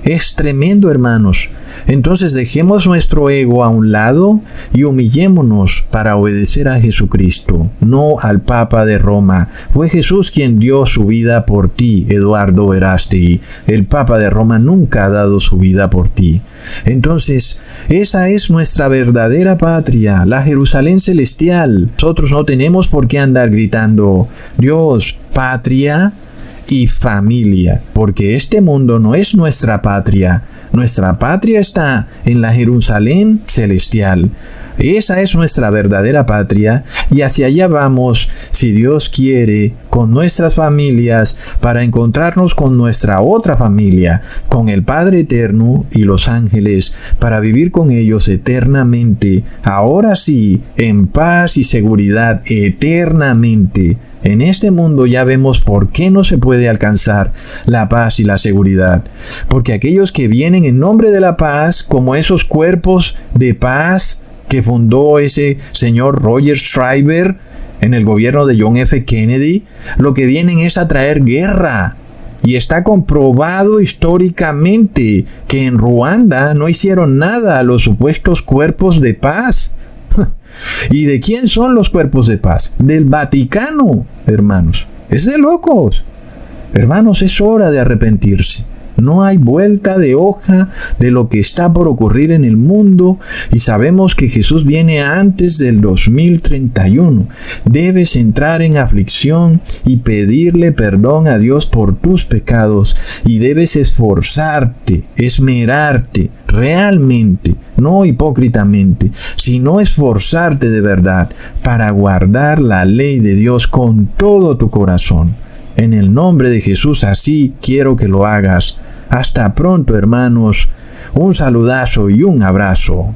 Es tremendo, hermanos. Entonces dejemos nuestro ego a un lado y humillémonos para obedecer a Jesucristo, no al Papa de Roma. Fue Jesús quien dio su vida por ti, Eduardo Verástegui. El Papa de Roma nunca ha dado su vida por ti. Entonces, esa es nuestra verdadera patria, la Jerusalén celestial. Nosotros no tenemos por qué andar gritando, Dios, patria y familia, porque este mundo no es nuestra patria. Nuestra patria está en la Jerusalén celestial. Esa es nuestra verdadera patria y hacia allá vamos, si Dios quiere, con nuestras familias para encontrarnos con nuestra otra familia, con el Padre Eterno y los ángeles, para vivir con ellos eternamente, ahora sí, en paz y seguridad eternamente. En este mundo ya vemos por qué no se puede alcanzar la paz y la seguridad. Porque aquellos que vienen en nombre de la paz, como esos cuerpos de paz que fundó ese señor Roger Schreiber en el gobierno de John F. Kennedy, lo que vienen es a traer guerra. Y está comprobado históricamente que en Ruanda no hicieron nada a los supuestos cuerpos de paz. ¿Y de quién son los cuerpos de paz? Del Vaticano, hermanos. Es de locos. Hermanos, es hora de arrepentirse. No hay vuelta de hoja de lo que está por ocurrir en el mundo y sabemos que Jesús viene antes del 2031. Debes entrar en aflicción y pedirle perdón a Dios por tus pecados y debes esforzarte, esmerarte realmente, no hipócritamente, sino esforzarte de verdad para guardar la ley de Dios con todo tu corazón. En el nombre de Jesús así quiero que lo hagas. Hasta pronto, hermanos. Un saludazo y un abrazo.